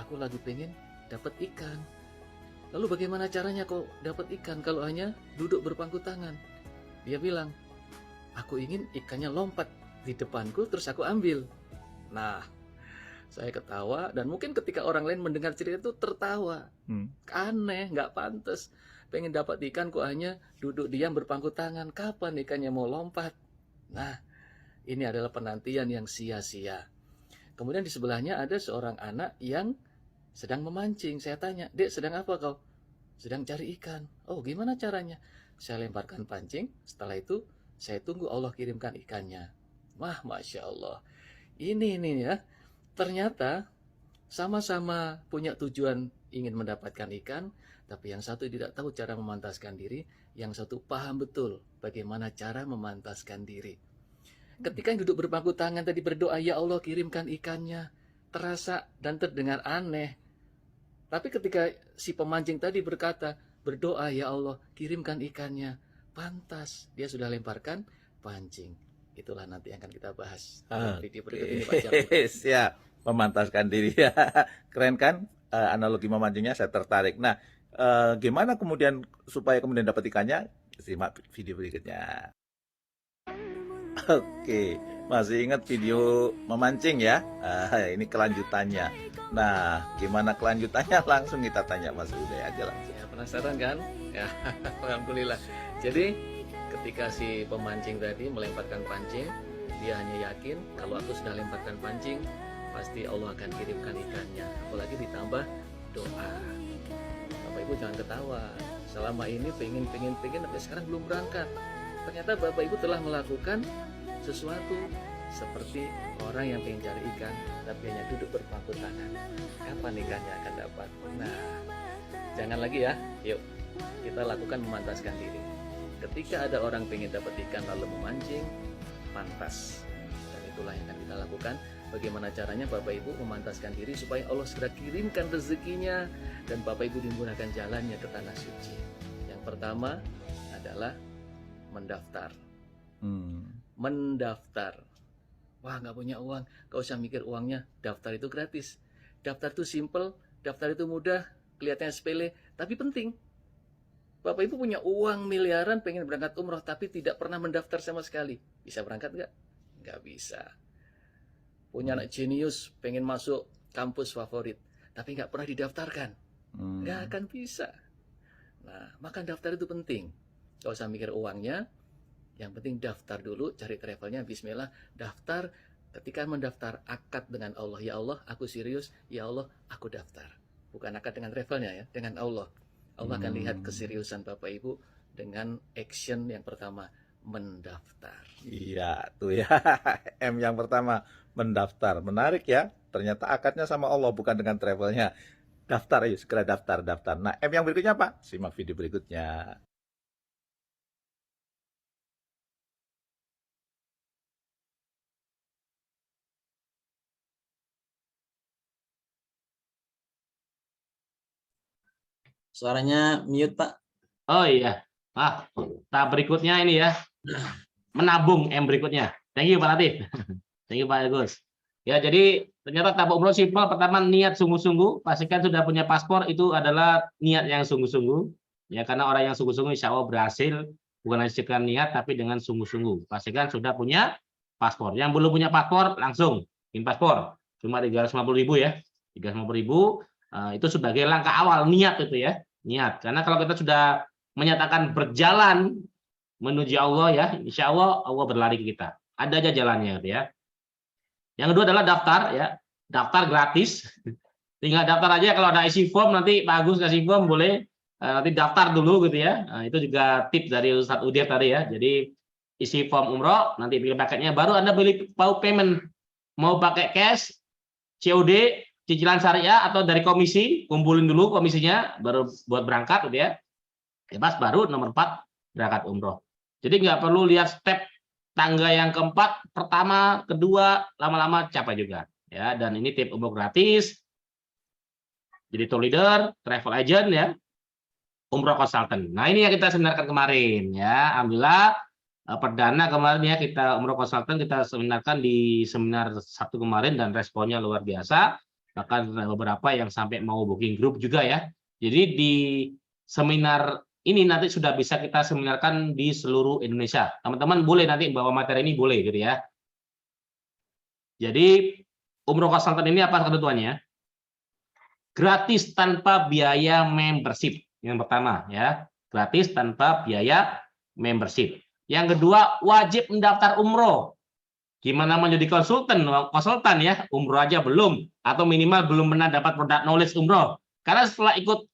Aku lagi pengen dapat ikan. Lalu bagaimana caranya kok dapat ikan kalau hanya duduk berpangku tangan? Dia bilang, aku ingin ikannya lompat di depanku terus aku ambil. Nah, saya ketawa dan mungkin ketika orang lain mendengar cerita itu tertawa. Aneh, nggak pantas. Pengen dapat ikan kok hanya duduk diam berpangku tangan. Kapan ikannya mau lompat? Nah, ini adalah penantian yang sia-sia. Kemudian di sebelahnya ada seorang anak yang sedang memancing. Saya tanya, Dek sedang apa kau? Sedang cari ikan. Oh gimana caranya? Saya lemparkan pancing. Setelah itu saya tunggu Allah kirimkan ikannya. Wah Masya Allah. Ini ya. Ternyata sama-sama punya tujuan ingin mendapatkan ikan. Tapi yang satu tidak tahu cara memantaskan diri, yang satu paham betul bagaimana cara memantaskan diri. Ketika yang duduk berpangku tangan tadi berdoa, ya Allah kirimkan ikannya, terasa dan terdengar aneh. Tapi ketika si pemancing tadi berkata, berdoa ya Allah kirimkan ikannya, pantas dia sudah lemparkan pancing. Itulah nanti yang akan kita bahas video berikut ini Pak Jarwo. Siap, memantaskan diri ya. Keren kan analogi memancingnya, saya tertarik. Nah, Gimana kemudian supaya kemudian dapat ikannya? Simak video berikutnya. Oke, masih ingat video memancing ya? Ini kelanjutannya. Nah, gimana kelanjutannya? Langsung kita tanya Mas Uday aja langsung. Ya, penasaran kan? Ya, alhamdulillah. Jadi ketika si pemancing tadi melemparkan pancing, dia hanya yakin kalau aku sudah lemparkan pancing, pasti Allah akan kirimkan ikannya. Apalagi ditambah doa. Bapak Ibu jangan ketawa. Selama ini pengen sampai sekarang belum berangkat. Ternyata Bapak Ibu telah melakukan sesuatu seperti orang yang pengen cari ikan tapi hanya duduk berpangku tangan. Kapan ikannya akan dapat? Nah, jangan lagi ya. Yuk, kita lakukan memantaskan diri. Ketika ada orang pengen dapat ikan lalu memancing, pantas. Dan itulah yang akan kita lakukan. Bagaimana caranya Bapak Ibu memantaskan diri supaya Allah segera kirimkan rezekinya dan Bapak Ibu dimudahkan jalannya ke tanah suci. Yang pertama adalah mendaftar. Mendaftar. Wah, nggak punya uang, nggak usah mikir uangnya. Daftar itu gratis. Daftar itu simple, daftar itu mudah, kelihatannya sepele, tapi penting. Bapak Ibu punya uang miliaran pengen berangkat umroh tapi tidak pernah mendaftar sama sekali. Bisa berangkat nggak? Nggak bisa. Punya anak jenius pengen masuk kampus favorit tapi nggak pernah didaftarkan. Nggak akan bisa. Nah, maka daftar itu penting. Nggak usah mikir uangnya. Yang penting daftar dulu, cari travelnya, bismillah, daftar. Ketika mendaftar, akad dengan Allah. Ya Allah, aku serius. Ya Allah, aku daftar. Bukan akad dengan travelnya ya, dengan Allah. Allah akan lihat keseriusan Bapak Ibu dengan action yang pertama, mendaftar. Iya, tuh ya. M yang pertama, mendaftar. Menarik ya. Ternyata akadnya sama Allah, bukan dengan travelnya. Daftar, ayo segera daftar. Nah, M yang berikutnya apa? Simak video berikutnya. Suaranya mute, Pak. Oh iya. Tahap berikutnya ini ya. Menabung M berikutnya. Thank you Pak Latif. Thank you Pak Agus. Ya, jadi ternyata tahap umroh simpel. Pertama, niat sungguh-sungguh. Pastikan sudah punya paspor, itu adalah niat yang sungguh-sungguh. Ya, karena orang yang sungguh-sungguh insya Allah berhasil. Bukan hanya sekedar niat, tapi dengan sungguh-sungguh. Pastikan sudah punya paspor. Yang belum punya paspor, langsung bikin paspor. Cuma 350.000 ya. 350.000 itu sebagai langkah awal, niat itu ya. Niat. Karena kalau kita sudah menyatakan berjalan menuju Allah ya, insya Allah Allah berlari ke kita. Ada aja jalannya gitu ya. Yang kedua adalah daftar ya, daftar gratis. Tinggal daftar aja, kalau ada isi form nanti Pak Agus kasih form boleh nanti daftar dulu gitu ya. Nah, itu juga tips dari Ustadz Udir tadi ya. Jadi isi form umroh, nanti pilih paketnya, baru Anda pilih mau payment, mau pakai cash, COD, cicilan syariah atau dari komisi, kumpulin dulu komisinya baru buat berangkat gitu ya. Bebas, baru nomor 4 berangkat umroh. Jadi nggak perlu lihat step tangga yang keempat, pertama, kedua, lama-lama capek juga ya. Dan ini tip umroh gratis. Jadi tour leader, travel agent ya, umroh consultant. Nah, ini yang kita seminarkan kemarin ya. Alhamdulillah perdana kemarin ya, kita umroh consultant kita seminarkan di seminar Sabtu kemarin dan responnya luar biasa. Bahkan beberapa yang sampai mau booking grup juga ya. Jadi di seminar ini nanti sudah bisa kita seminarkan di seluruh Indonesia. Teman-teman boleh nanti bawa materi ini, boleh gitu ya. Jadi umroh consultant ini apa ketentuannya? Gratis tanpa biaya membership. Yang pertama ya, gratis tanpa biaya membership. Yang kedua, wajib mendaftar umroh. Gimana menjadi konsultan ya, umroh aja belum, atau minimal belum pernah dapat produk knowledge umroh. Karena setelah ikut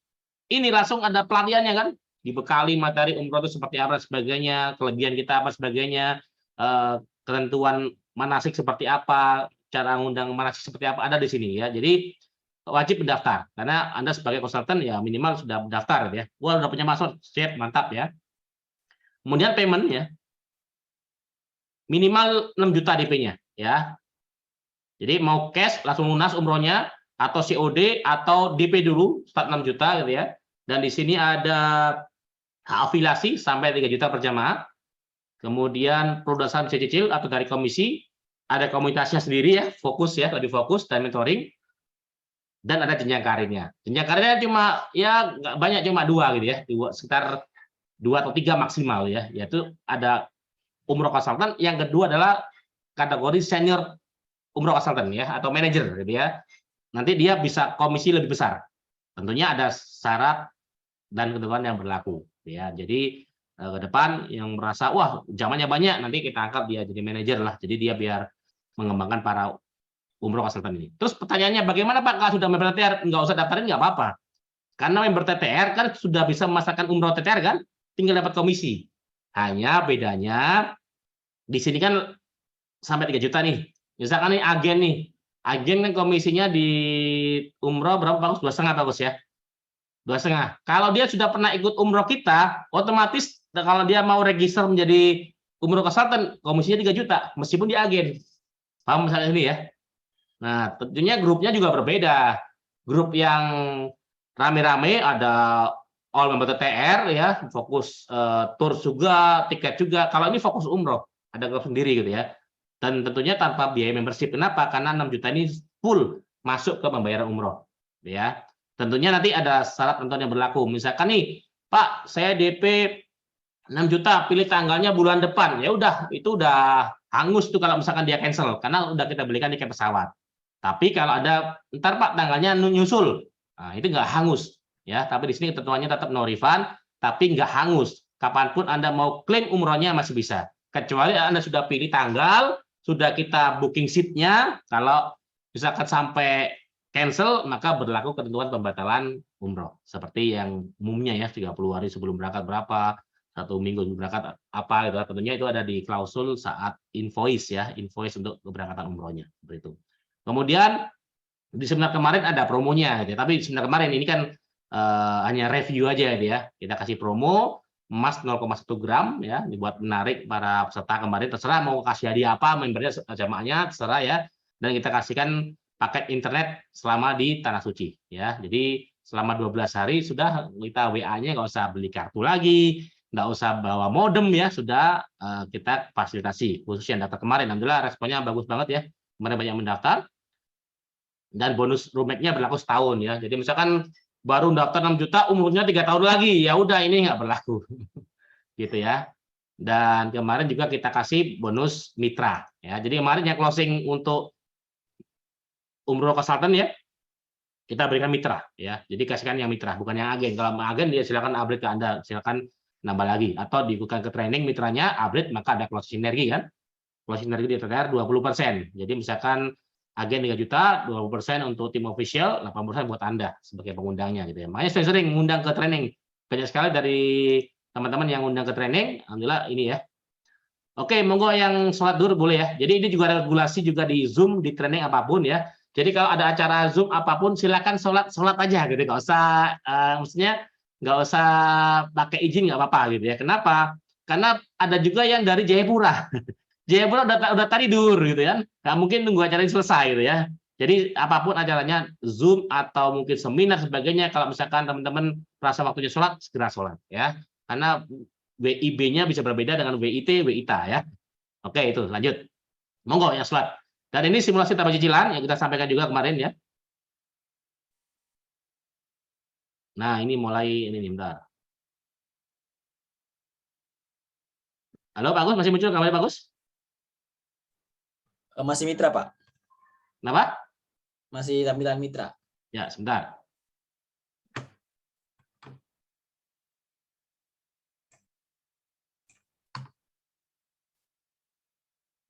ini langsung ada pelatihannya kan, dibekali materi umroh itu seperti apa sebagainya, kelebihan kita apa sebagainya, ketentuan manasik seperti apa, cara ngundang manasik seperti apa, ada di sini ya. Jadi wajib mendaftar, karena Anda sebagai konsultan ya minimal sudah mendaftar ya. Wah, udah punya password, siap, mantap ya. Kemudian payment ya, minimal 6 juta DP-nya ya. Jadi mau cash langsung lunas umrohnya, atau COD atau DP dulu start 6 juta gitu ya. Dan di sini ada afiliasi sampai 3 juta per jamaah. Kemudian pelunasan cicil atau dari komisi, ada komunitasnya sendiri ya, fokus ya, lebih fokus dan mentoring. dan ada jenjang karirnya. Jenjang karirnya cuma ya nggak banyak, cuma 2 gitu ya, sekitar 2 atau 3 maksimal ya. Yaitu ada umroh konsultan, yang kedua adalah kategori senior umroh konsultan ya, atau manajer gitu ya. Nanti dia bisa komisi lebih besar. Tentunya ada syarat dan ketentuan yang berlaku ya. Jadi ke depan yang merasa wah zamannya banyak, nanti kita angkat dia jadi manajer lah. Jadi dia biar mengembangkan para umroh konsultan ini. Terus pertanyaannya, bagaimana Pak kalau sudah member TTR nggak usah daftarin nggak apa-apa? Karena member TTR kan sudah bisa memasarkan umroh TTR kan, tinggal dapat komisi. Hanya bedanya di sini kan sampai 3 juta nih. Misalkan nih agen kan komisinya di umroh berapa Bagus? 2,5 Bagus ya. 2,5. Kalau dia sudah pernah ikut umroh kita, otomatis kalau dia mau register menjadi umroh konsultan, komisinya 3 juta, meskipun dia agen. Paham misalnya ini ya? Nah, tentunya grupnya juga berbeda. Grup yang rame-rame ada all member TTR ya, fokus tour juga, tiket juga. Kalau ini fokus umroh, ada grup sendiri gitu ya. Dan tentunya tanpa biaya membership. Kenapa? Karena 6 juta ini full masuk ke pembayaran umroh. Ya. Tentunya nanti ada syarat tentuan yang berlaku. Misalkan nih, Pak, saya DP 6 juta, pilih tanggalnya bulan depan. Ya udah, itu udah hangus tuh kalau misalkan dia cancel, karena udah kita belikan tiket pesawat. Tapi kalau ada, ntar Pak tanggalnya nyusul, nah, itu nggak hangus. Ya, tapi di sini ketentuannya tetap no refund, tapi nggak hangus. Kapanpun Anda mau klaim umrohnya masih bisa. Kecuali Anda sudah pilih tanggal, sudah kita booking seat-nya, kalau misalkan sampai cancel, maka berlaku ketentuan pembatalan umroh. Seperti yang umumnya ya, 30 hari sebelum berangkat berapa, 1 minggu sebelum berangkat apa, gitu. Tentunya itu ada di klausul saat invoice ya, invoice untuk keberangkatan umrohnya. Seperti itu. Kemudian di seminar kemarin ada promonya, gitu. Tapi seminar kemarin ini kan hanya review aja gitu ya. Kita kasih promo emas 0,1 gram ya, dibuat menarik para peserta kemarin. Terserah mau kasih hadiah apa, membernya jamaahnya terserah ya. Dan kita kasihkan paket internet selama di Tanah Suci ya. Jadi selama 12 hari sudah kita WA-nya nggak usah beli kartu lagi, nggak usah bawa modem ya, sudah kita fasilitasi. Khusus yang daftar kemarin, alhamdulillah responnya bagus banget ya. Kemarin banyak mendaftar. Dan bonus roommate'nya berlaku setahun ya. Jadi misalkan baru daftar 6 juta, umurnya 3 tahun lagi, ya udah ini nggak berlaku. Gitu ya. Dan kemarin juga kita kasih bonus mitra ya. Jadi kemarin yang closing untuk umroh konsultan ya, kita berikan mitra ya. Jadi kasihkan yang mitra, bukan yang agen. Kalau agen dia silakan upgrade ke Anda, silakan nambah lagi atau diikutkan ke training mitranya upgrade, maka ada closing sinergi kan. Closing sinergi di TTR 20%. Jadi misalkan agen 3 juta, 20% untuk tim official, 80% buat Anda sebagai pengundangnya gitu ya. Makanya saya sering mengundang ke training. Banyak sekali dari teman-teman yang undang ke training, alhamdulillah ini ya. Oke, monggo yang sholat duhur boleh ya. Jadi ini juga ada regulasi juga di Zoom, di training apapun ya. Jadi kalau ada acara Zoom apapun, silakan sholat aja gitu. Nggak usah, maksudnya nggak usah pakai izin nggak apa-apa gitu ya. Kenapa? Karena ada juga yang dari Jayapura. Jayapura udah tidur gitu kan, nggak mungkin tunggu acara ini selesai gitu ya. Jadi apapun acaranya, Zoom atau mungkin seminar sebagainya, kalau misalkan teman-teman merasa waktunya sholat, segera sholat ya. Karena WIB-nya bisa berbeda dengan WIT, WITA ya. Oke itu lanjut. Monggo yang sholat. Dan ini simulasi tanpa cicilan yang kita sampaikan juga kemarin ya. Nah ini mulai ini nih, bentar. Halo Pak Agus, masih muncul kabarnya Pak Agus? Masih mitra, Pak. Kenapa? Masih tampilan mitra. Ya, sebentar.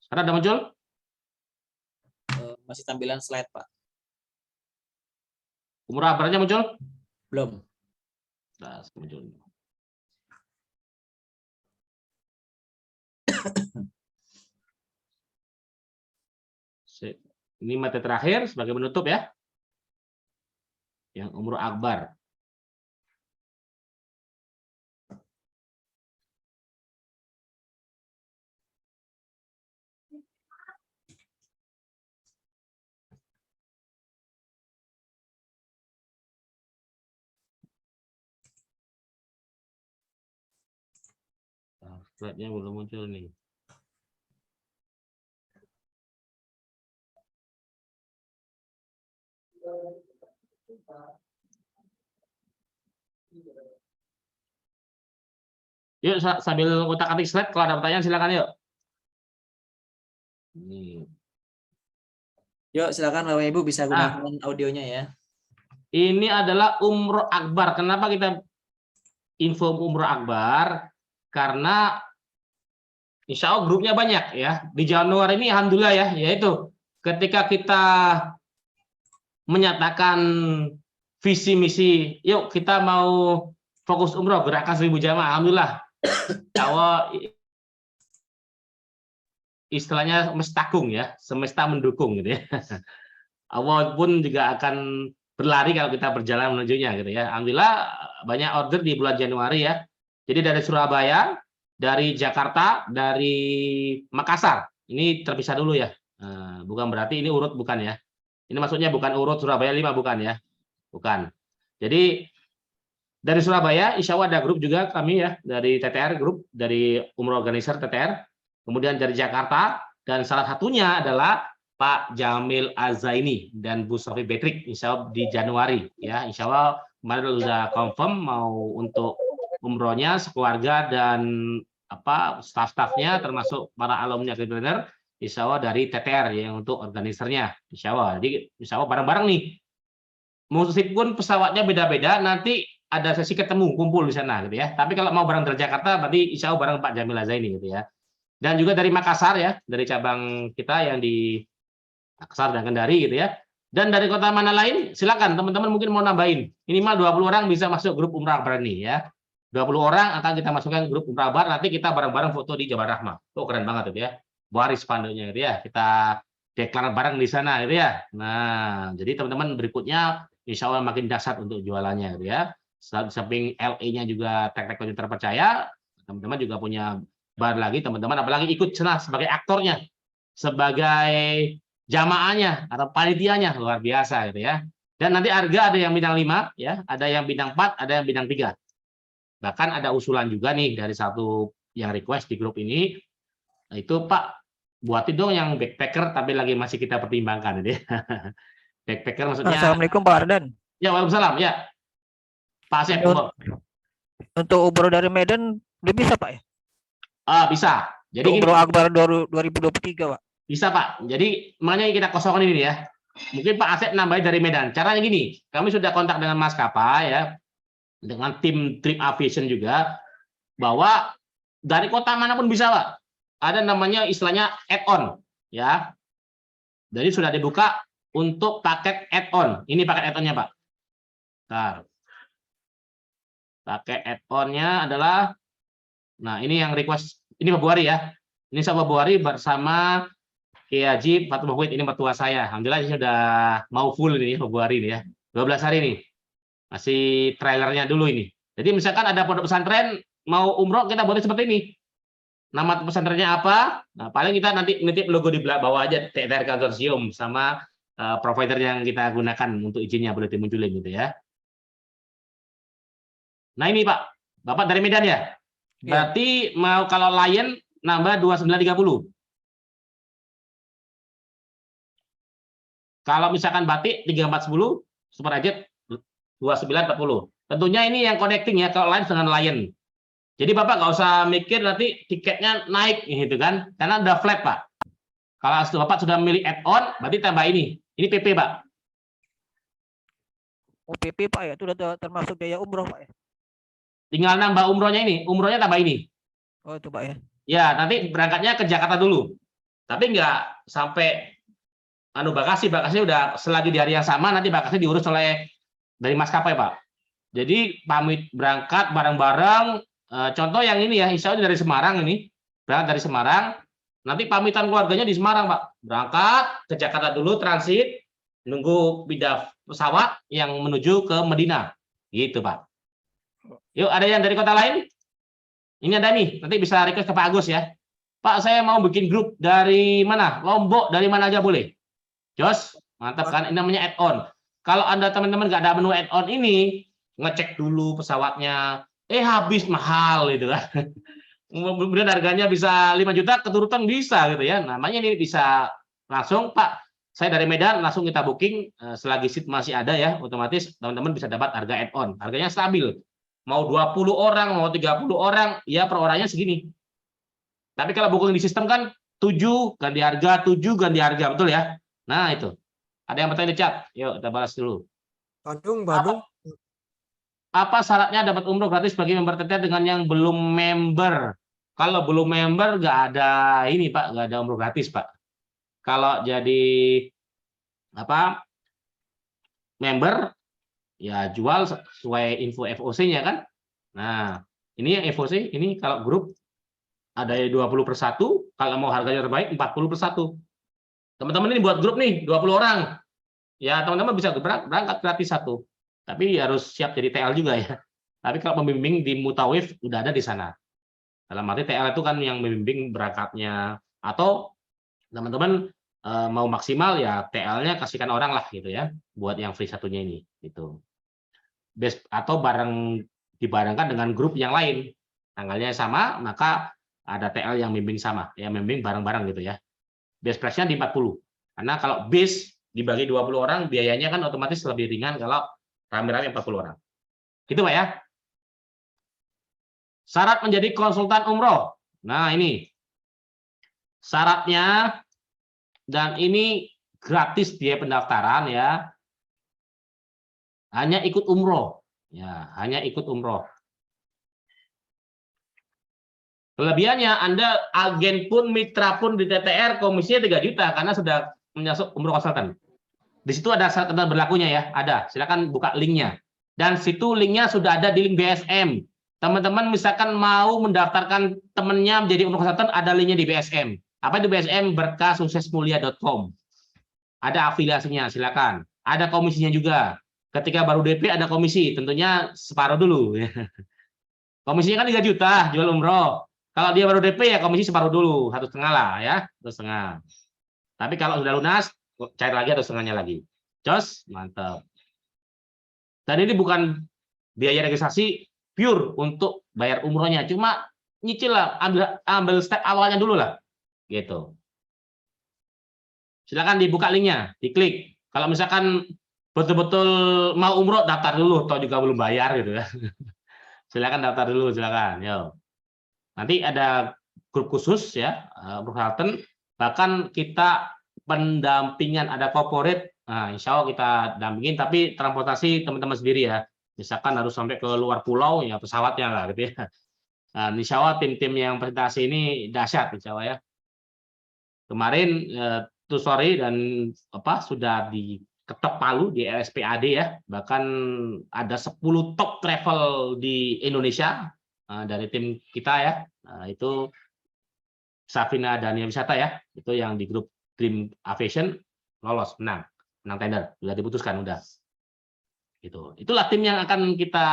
Sekarang ada muncul? Masih tampilan slide, Pak. Umroh akbarnya muncul? Belum. Nah, muncul. Ini materi terakhir sebagai penutup ya. Yang umroh akbar. Slide-nya belum muncul nih. Yuk sambil utak-atik slide, kalau ada pertanyaan silakan yuk. Yuk silakan Bapak Ibu bisa Nah. gunakan audionya ya. Ini adalah Umroh Akbar. Kenapa kita info Umroh Akbar? Karena insya Allah grupnya banyak ya. Di Januari ini alhamdulillah ya, yaitu ketika kita menyatakan visi misi, yuk kita mau fokus umroh gerakan 1000 jamaah, alhamdulillah. Insya istilahnya mestakung ya, semesta mendukung gitu ya. Allah pun juga akan berlari kalau kita berjalan menujunya gitu ya. Alhamdulillah banyak order di bulan Januari ya. Jadi dari Surabaya, dari Jakarta, dari Makassar. Ini terpisah dulu ya. Bukan berarti ini urut, bukan ya. Ini maksudnya bukan urut Surabaya 5, bukan ya. Bukan. Jadi dari Surabaya, insya Allah ada grup juga kami ya, dari TTR grup, dari Umroh Organizer TTR. Kemudian dari Jakarta, dan salah satunya adalah Pak Jamil Azaini dan Bu Sofi Betrik, insya Allah di Januari ya. Insya Allah kemarin sudah confirm mau untuk umrohnya sekeluarga dan staff-staffnya termasuk para alumni trainer, insya Allah dari TTR yang untuk organisernya, insya Allah. Jadi insya Allah bareng-bareng nih. Meskipun pesawatnya beda-beda, nanti ada sesi ketemu kumpul di sana gitu ya. Tapi kalau mau bareng dari Jakarta, berarti insya Allah bareng Pak Jamil Azaini gitu ya. Dan juga dari Makassar ya, dari cabang kita yang di Makassar dan Kendari gitu ya. Dan dari kota mana lain, silakan teman-teman mungkin mau nambahin. Minimal 20 orang bisa masuk grup Umrah Akbar ini ya. 20 orang akan kita masukkan grup Umrah Akbar, nanti kita bareng-bareng foto di Jabal Rahmah. Oh keren banget itu ya. Baris spanduknya gitu ya. Kita deklar bareng di sana gitu ya. Nah, jadi teman-teman berikutnya insya Allah makin dahsyat untuk jualannya gitu ya. Samping LE-nya juga track-record yang terpercaya, teman-teman juga punya bar lagi teman-teman, apalagi ikut sana sebagai aktornya, sebagai jamaahnya atau panitianya, luar biasa gitu ya. Dan nanti harga ada yang bintang 5 ya, ada yang bintang 4, ada yang bintang 3. Bahkan ada usulan juga nih dari satu yang request di grup ini, nah itu Pak buatin dong yang backpacker tapi lagi masih kita pertimbangkan gitu ya. Backpacker maksudnya. Assalamualaikum Pak Ardan. Ya, waalaikumsalam ya. Pak Asep. Untuk umroh dari Medan udah bisa Pak ya? Bisa. Jadi umroh Akbar 2023 Pak. Bisa Pak. Jadi makanya kita kosongkan ini ya. Mungkin Pak Asep nambahin dari Medan. Caranya gini, kami sudah kontak dengan maskapai ya, dengan tim Trip Aviation juga, bahwa dari kota manapun bisa Pak. Ada namanya istilahnya add-on ya. Jadi sudah dibuka untuk paket add-on. Ini paket add-onnya Pak. Bentar. Paket add-onnya adalah, nah ini yang request, ini Februari ya. Ini Februari bersama Kiai Haji Fatul Muhid, ini mertua saya. Alhamdulillah ini sudah mau full ini Februari ini ya. 12 hari nih. Masih trailernya dulu ini. Jadi misalkan ada pondok pesantren mau umroh, kita boleh seperti ini. Nama pesantrennya apa? Nah, paling kita nanti nitip logo di bawah aja TTR Konsorsium sama provider yang kita gunakan untuk izinnya boleh dimunculin gitu ya. Nah ini Pak, Bapak dari Medan ya? Berarti mau kalau Lion nambah 2930. Kalau misalkan batik 3410, Superjet 2940. Tentunya ini yang connecting ya, kalau lain dengan Lion. Jadi Bapak nggak usah mikir nanti tiketnya naik gitu kan, karena udah flat Pak. Kalau Bapak sudah milih add-on, berarti tambah ini. Ini PP Pak. Oh PP Pak ya, itu udah termasuk biaya umroh Pak ya? Tinggal nambah umrohnya ini, umrohnya tambah ini. Oh itu Pak ya? Ya, nanti berangkatnya ke Jakarta dulu. Tapi nggak sampai bagasi udah selagi di hari yang sama, nanti bagasi diurus oleh dari maskapai Pak. Jadi pamit berangkat bareng-bareng. Contoh yang ini ya, insya Allah dari Semarang ini, berangkat dari Semarang, nanti pamitan keluarganya di Semarang Pak. Berangkat ke Jakarta dulu, transit, nunggu pindah pesawat yang menuju ke Medina. Gitu Pak. Yuk, ada yang dari kota lain? Ini ada nih, nanti bisa request ke Pak Agus ya. Pak, saya mau bikin grup dari mana? Lombok, dari mana aja boleh. Jos, mantap kan? Ini namanya add-on. Kalau Anda teman-teman nggak ada menu add-on ini, ngecek dulu pesawatnya, habis mahal gitu kan. Kemudian harganya bisa 5 juta, keturutan bisa gitu ya. Namanya ini bisa langsung, Pak, saya dari Medan langsung kita booking, selagi seat masih ada ya, otomatis teman-teman bisa dapat harga add-on. Harganya stabil. Mau 20 orang, mau 30 orang, ya per orangnya segini. Tapi kalau booking di sistem kan 7 ganti harga, 7 ganti harga, betul ya? Nah, itu. Ada yang bertanya di chat? Yuk, kita balas dulu. Bandung. Apa syaratnya dapat umroh gratis bagi member TTR dengan yang belum member? Kalau belum member nggak ada ini Pak, nggak ada umroh gratis Pak. Kalau jadi apa member ya jual sesuai info FOC-nya kan. Nah ini yang FOC ini kalau grup ada 20/1, kalau mau harganya terbaik 40/1. Teman-teman ini buat grup nih 20 orang. Ya teman-teman bisa berangkat gratis 1. Tapi harus siap jadi TL juga ya. Tapi kalau pembimbing di Mutawif udah ada di sana. Dalam arti TL itu kan yang membimbing berangkatnya. Atau teman-teman mau maksimal ya TL-nya kasihkan orang lah gitu ya. Buat yang free satunya ini. Gitu. Atau dibarengkan dengan grup yang lain. Tanggalnya sama, maka ada TL yang membimbing sama. Yang membimbing bareng-bareng gitu ya. Base price-nya di 40. Karena kalau base dibagi 20 orang, biayanya kan otomatis lebih ringan kalau rame-rame 40 orang. Gitu Pak ya. Syarat menjadi konsultan umroh. Nah ini. Syaratnya, dan ini gratis biaya pendaftaran ya. Hanya ikut umroh. Ya, hanya ikut umroh. Kelebihannya Anda agen pun, mitra pun di TTR komisinya 3 juta karena sudah menyasuk umroh konsultan. Di situ ada syarat ketentuan berlakunya ya, ada. Silakan buka linknya. Dan situ linknya sudah ada di link BSM. Teman-teman misalkan mau mendaftarkan temennya menjadi umroh konsultan, ada linknya di BSM. Apa itu BSM? berkahsuksesmulia.com. Ada afiliasinya, silakan. Ada komisinya juga. Ketika baru DP ada komisi, tentunya separuh dulu. Komisinya kan 3 juta jual umroh. Kalau dia baru DP ya komisi separuh dulu, 1,5 lah ya, 1,5. Tapi kalau sudah lunas, cair lagi atau setengahnya lagi. Jos, mantap. Dan ini bukan biaya registrasi pure untuk bayar umrohnya, cuma nyicil lah, ambil step awalnya dulu lah, gitu. Silakan dibuka linknya, diklik. Kalau misalkan betul-betul mau umroh, daftar dulu, atau juga belum bayar gitu ya. Silakan daftar dulu, silakan. Yo. Nanti ada grup khusus ya, consultant. Bahkan kita pendampingan ada corporate, nah insya Allah kita dampingin, tapi transportasi teman-teman sendiri ya, misalkan harus sampai ke luar pulau ya pesawatnya lah gitu ya. Nah, insya Allah tim-tim yang presentasi ini dahsyat insya Allah ya. Kemarin dan sudah diketok palu di RSPAD ya, bahkan ada 10 top travel di Indonesia dari tim kita ya. Nah, itu Safina dan Wisata ya, itu yang di grup Dream Aviation lolos, menang tender, sudah diputuskan udah. Gitu. Itulah tim yang akan kita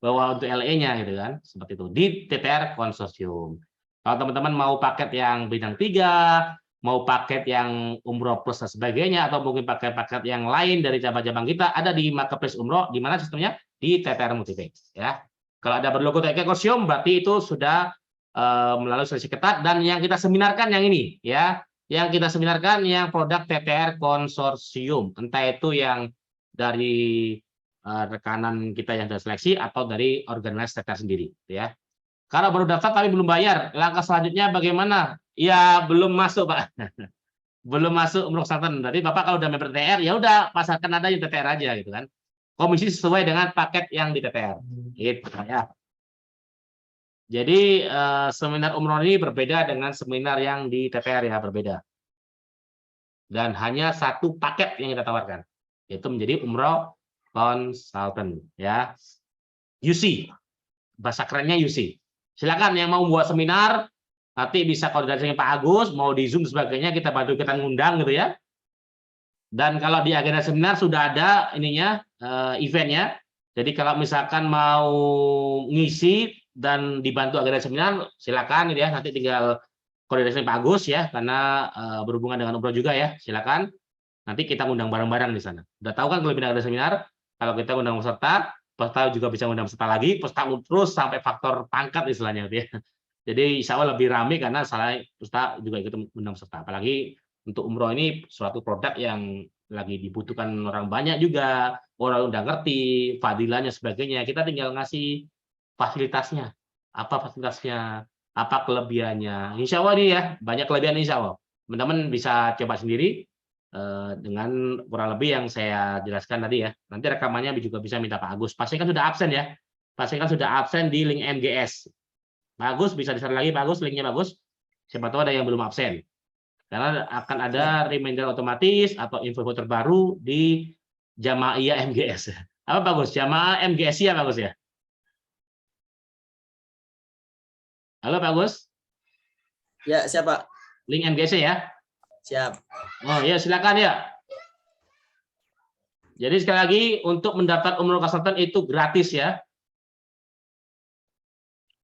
bawa untuk LE-nya gitu kan, seperti itu di TTR konsorsium. Kalau teman-teman mau paket yang bintang 3, mau paket yang umroh plus dan sebagainya, atau mungkin paket-paket yang lain dari cabang-cabang kita ada di marketplace umroh, di mana sistemnya di TTR Multipay ya. Kalau ada berlogo TTR konsorsium berarti itu sudah melalui seleksi ketat, dan yang kita seminarkan yang ini ya. Yang kita seminarkan yang produk TTR konsorsium, entah itu yang dari rekanan kita yang sudah seleksi atau dari organisasi TTR sendiri ya. Kalau baru daftar tapi belum bayar, langkah selanjutnya bagaimana? Ya belum masuk Pak. Belum masuk umroh konsultan. Berarti Bapak kalau udah member TTR ya udah pasarkan ada yang TTR aja gitu kan. Komisi sesuai dengan paket yang di TTR. Gitu ya. Jadi seminar umroh ini berbeda dengan seminar yang di TTR ya, berbeda. Dan hanya satu paket yang kita tawarkan, yaitu menjadi umroh consultant ya. UC, bahasa kerennya UC. Silakan yang mau buat seminar, nanti bisa koordinasi dengan Pak Agus, mau di Zoom sebagainya, kita bantu kita ngundang gitu ya. Dan kalau di agenda seminar sudah ada ininya eventnya. Jadi kalau misalkan mau ngisi dan dibantu agenda seminar, silakan gitu ya. Nanti tinggal koordinasi Pak Agus ya, karena berhubungan dengan umroh juga ya. Silakan. Nanti kita ngundang bareng-bareng di sana. Udah tahu kan kelebihan agenda seminar? Kalau kita ngundang peserta juga bisa ngundang peserta lagi, peserta terus sampai faktor pangkat istilahnya gitu ya. Jadi insya Allah lebih ramai karena peserta juga ikut ngundang peserta. Apalagi untuk umroh ini suatu produk yang lagi dibutuhkan orang banyak juga, orang udah ngerti fadilahnya sebagainya. Kita tinggal ngasih fasilitasnya, apa fasilitasnya, apa kelebihannya. Insya Allah nih ya, banyak kelebihan insya Allah. Teman-teman bisa coba sendiri dengan kurang lebih yang saya jelaskan tadi ya. Nanti rekamannya juga bisa minta Pak Agus. Pastikan sudah absen ya. Pastikan sudah absen di link MGS. Pak Agus bisa di-share lagi, Pak Agus, linknya bagus. Siapa tahu ada yang belum absen. Karena akan ada reminder otomatis atau info terbaru di Jamaah MGS. Apa bagus? Jamaah MGS ya bagus ya. Halo Pak Agus. Ya, siapa? Link MGS ya. Siap. Oh ya, silakan ya. Jadi sekali lagi untuk mendaftar umroh konsultan itu gratis ya.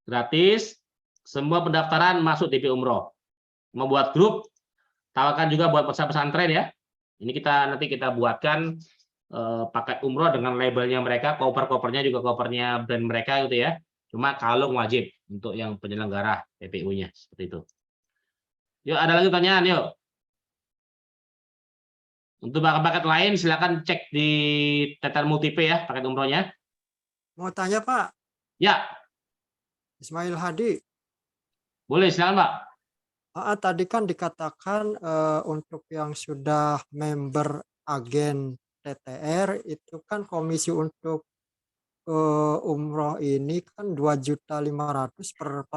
Gratis. Semua pendaftaran masuk DP Umroh. Mau buat grup, tawarkan juga buat pesantren ya. Ini nanti kita buatkan paket umroh dengan labelnya mereka, kopernya juga kopernya brand mereka gitu ya. Cuma kalung wajib untuk yang penyelenggara PPU-nya seperti itu. Yuk, ada lagi pertanyaan yuk. Untuk paket-paket lain silakan cek di Tetel Multipay ya paket umrohnya. Mau tanya Pak, Ya, Ismail Hadi. boleh silakan Pak. Tadi kan dikatakan untuk yang sudah member agen TTR itu kan komisi untuk umroh ini kan 2.500.000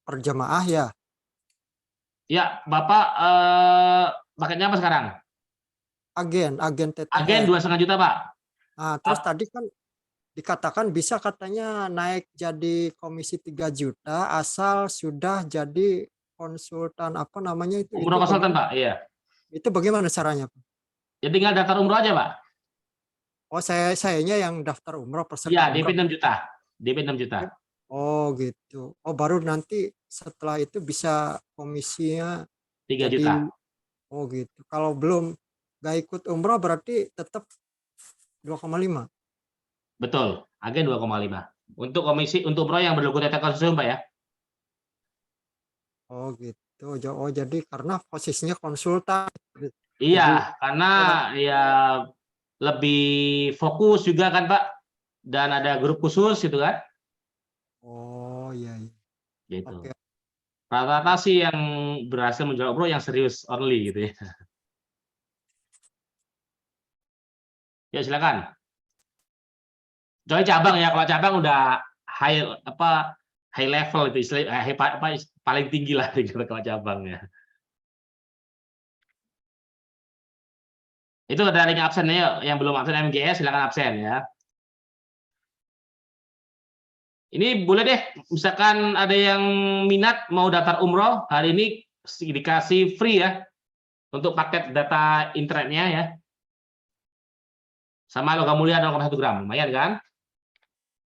per jemaah ya. Ya, Bapak paketnya apa sekarang? Agen TTR. Agen 2,5 juta Pak. Nah, terus tadi kan dikatakan bisa katanya naik jadi komisi 3 juta asal sudah jadi konsultan apa namanya itu. Umroh konsultan Pak, iya. Itu bagaimana caranya Pak? Ya tinggal daftar umroh aja Pak. Oh, sayanya yang daftar umroh peserta Iya, umroh. DP 6 juta. DP 6 juta. Oh gitu. Oh baru nanti setelah itu bisa komisinya 3 jadi. juta. Oh gitu. Kalau belum nggak ikut umroh berarti tetap 2,5. Betul, agen 2,5. Untuk komisi untuk umroh yang berlogo TT Konsum Pak ya. Oh gitu. Oh jadi karena posisinya konsultan. Iya, karena ya lebih fokus juga kan Pak. Dan ada grup khusus gitu kan. Oh iya. Gitu. Oke. Rata-rata sih yang berhasil menjual umroh yang serius only gitu ya. Ya silakan. Kecuali cabang ya, kalau cabang udah high level itu istilah paling tinggi lah kalau cabang ya. Itu ada link absen ya, yang belum absen MGS silakan absen ya. Ini boleh deh, misalkan ada yang minat mau daftar umroh hari ini dikasih free ya untuk paket data internetnya ya. Sama logam mulia 0,1 gram, lumayan kan?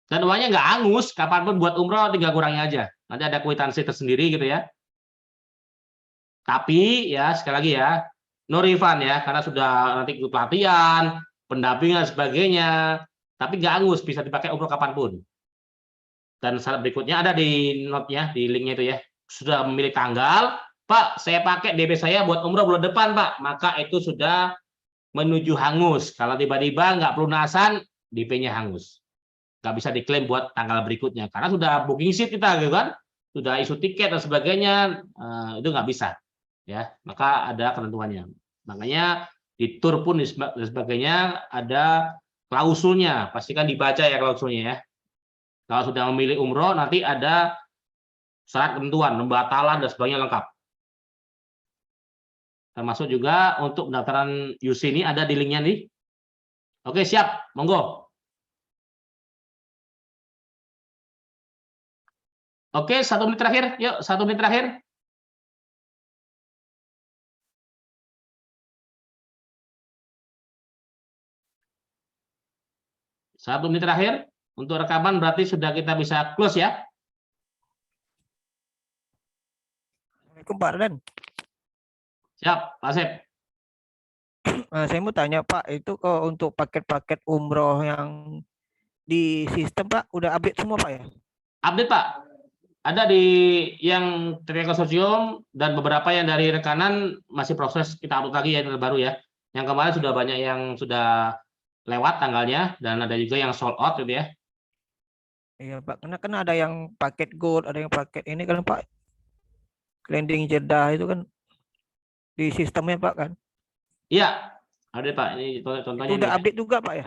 Dan uangnya nggak angus, kapanpun buat umroh tinggal kurangi aja. Nanti ada kwitansi tersendiri gitu ya. Tapi ya sekali lagi ya, no refund ya, karena sudah nanti ikut pelatihan, pendampingan dan sebagainya. Tapi nggak angus, bisa dipakai umroh kapanpun. Dan syarat berikutnya ada di note-nya, di link-nya itu ya. Sudah memilih tanggal, Pak, saya pakai DP saya buat umroh bulan depan, Pak. Maka itu sudah menuju hangus. Kalau tiba-tiba nggak pelunasan, DP-nya hangus. Nggak bisa diklaim buat tanggal berikutnya karena sudah booking seat kita gitu kan, sudah isu tiket dan sebagainya, itu nggak bisa ya, maka ada ketentuannya. Makanya di tur pun dan sebagainya ada klausulnya, pastikan dibaca ya klausulnya ya. Kalau sudah memilih umroh nanti ada syarat ketentuan, pembatalan dan sebagainya lengkap. Termasuk juga untuk pendaftaran UC ini ada di linknya nih. Oke siap, monggo. Oke, 1 menit terakhir. Yuk, 1 menit terakhir. Satu menit terakhir. Untuk rekaman berarti sudah kita bisa close ya. Assalamualaikum Pak Raden. Siap, Pak Asep. Saya mau tanya Pak, itu kalau untuk paket-paket umroh yang di sistem Pak, udah update semua Pak ya? Update Pak. ada di yang dari konsorsium dan beberapa yang dari rekanan masih proses kita upload lagi ya, yang terbaru ya. Yang kemarin sudah banyak yang sudah lewat tanggalnya dan ada juga yang sold out gitu ya. Iya Pak, karena kan ada yang paket gold, ada yang paket ini kan Pak. Landing Jeddah itu kan di sistemnya Pak kan. Iya, ada Pak. Ini contohnya Itu udah nih. update juga Pak ya.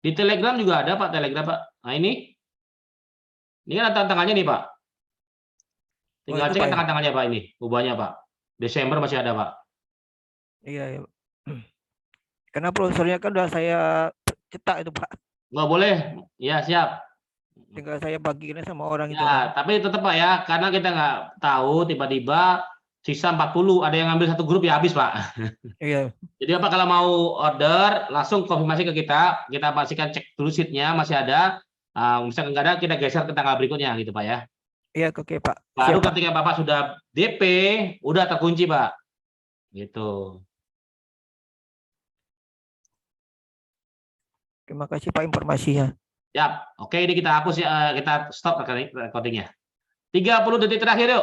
Di Telegram juga ada Pak, Telegram Pak. Nah ini kan tanggalnya nih Pak. Tinggal itu, cek Pak, ya? tanggal-tanggalnya Pak ini, ubahnya Pak. Desember masih ada Pak. Iya, iya. Karena prosesornya kan udah saya cetak itu Pak. Nggak boleh, ya siap. Tinggal saya bagiin sama orang itu kan. Ya, tapi tetap Pak ya, karena kita nggak tahu tiba-tiba sisa 40, ada yang ngambil satu grup ya habis Pak. Iya. Jadi Pak kalau mau order, langsung konfirmasi ke kita pastikan cek dulu sheet-nya masih ada. Misalkan nggak ada, kita geser ke tanggal berikutnya gitu Pak ya. Iya, oke Pak. Baru Siap, Pak. ketika Bapak sudah DP, udah terkunci Pak. Gitu. Terima kasih Pak informasinya. Siap. Oke, ini kita hapus ya, kita stop recording-nya. 30 detik terakhir yuk.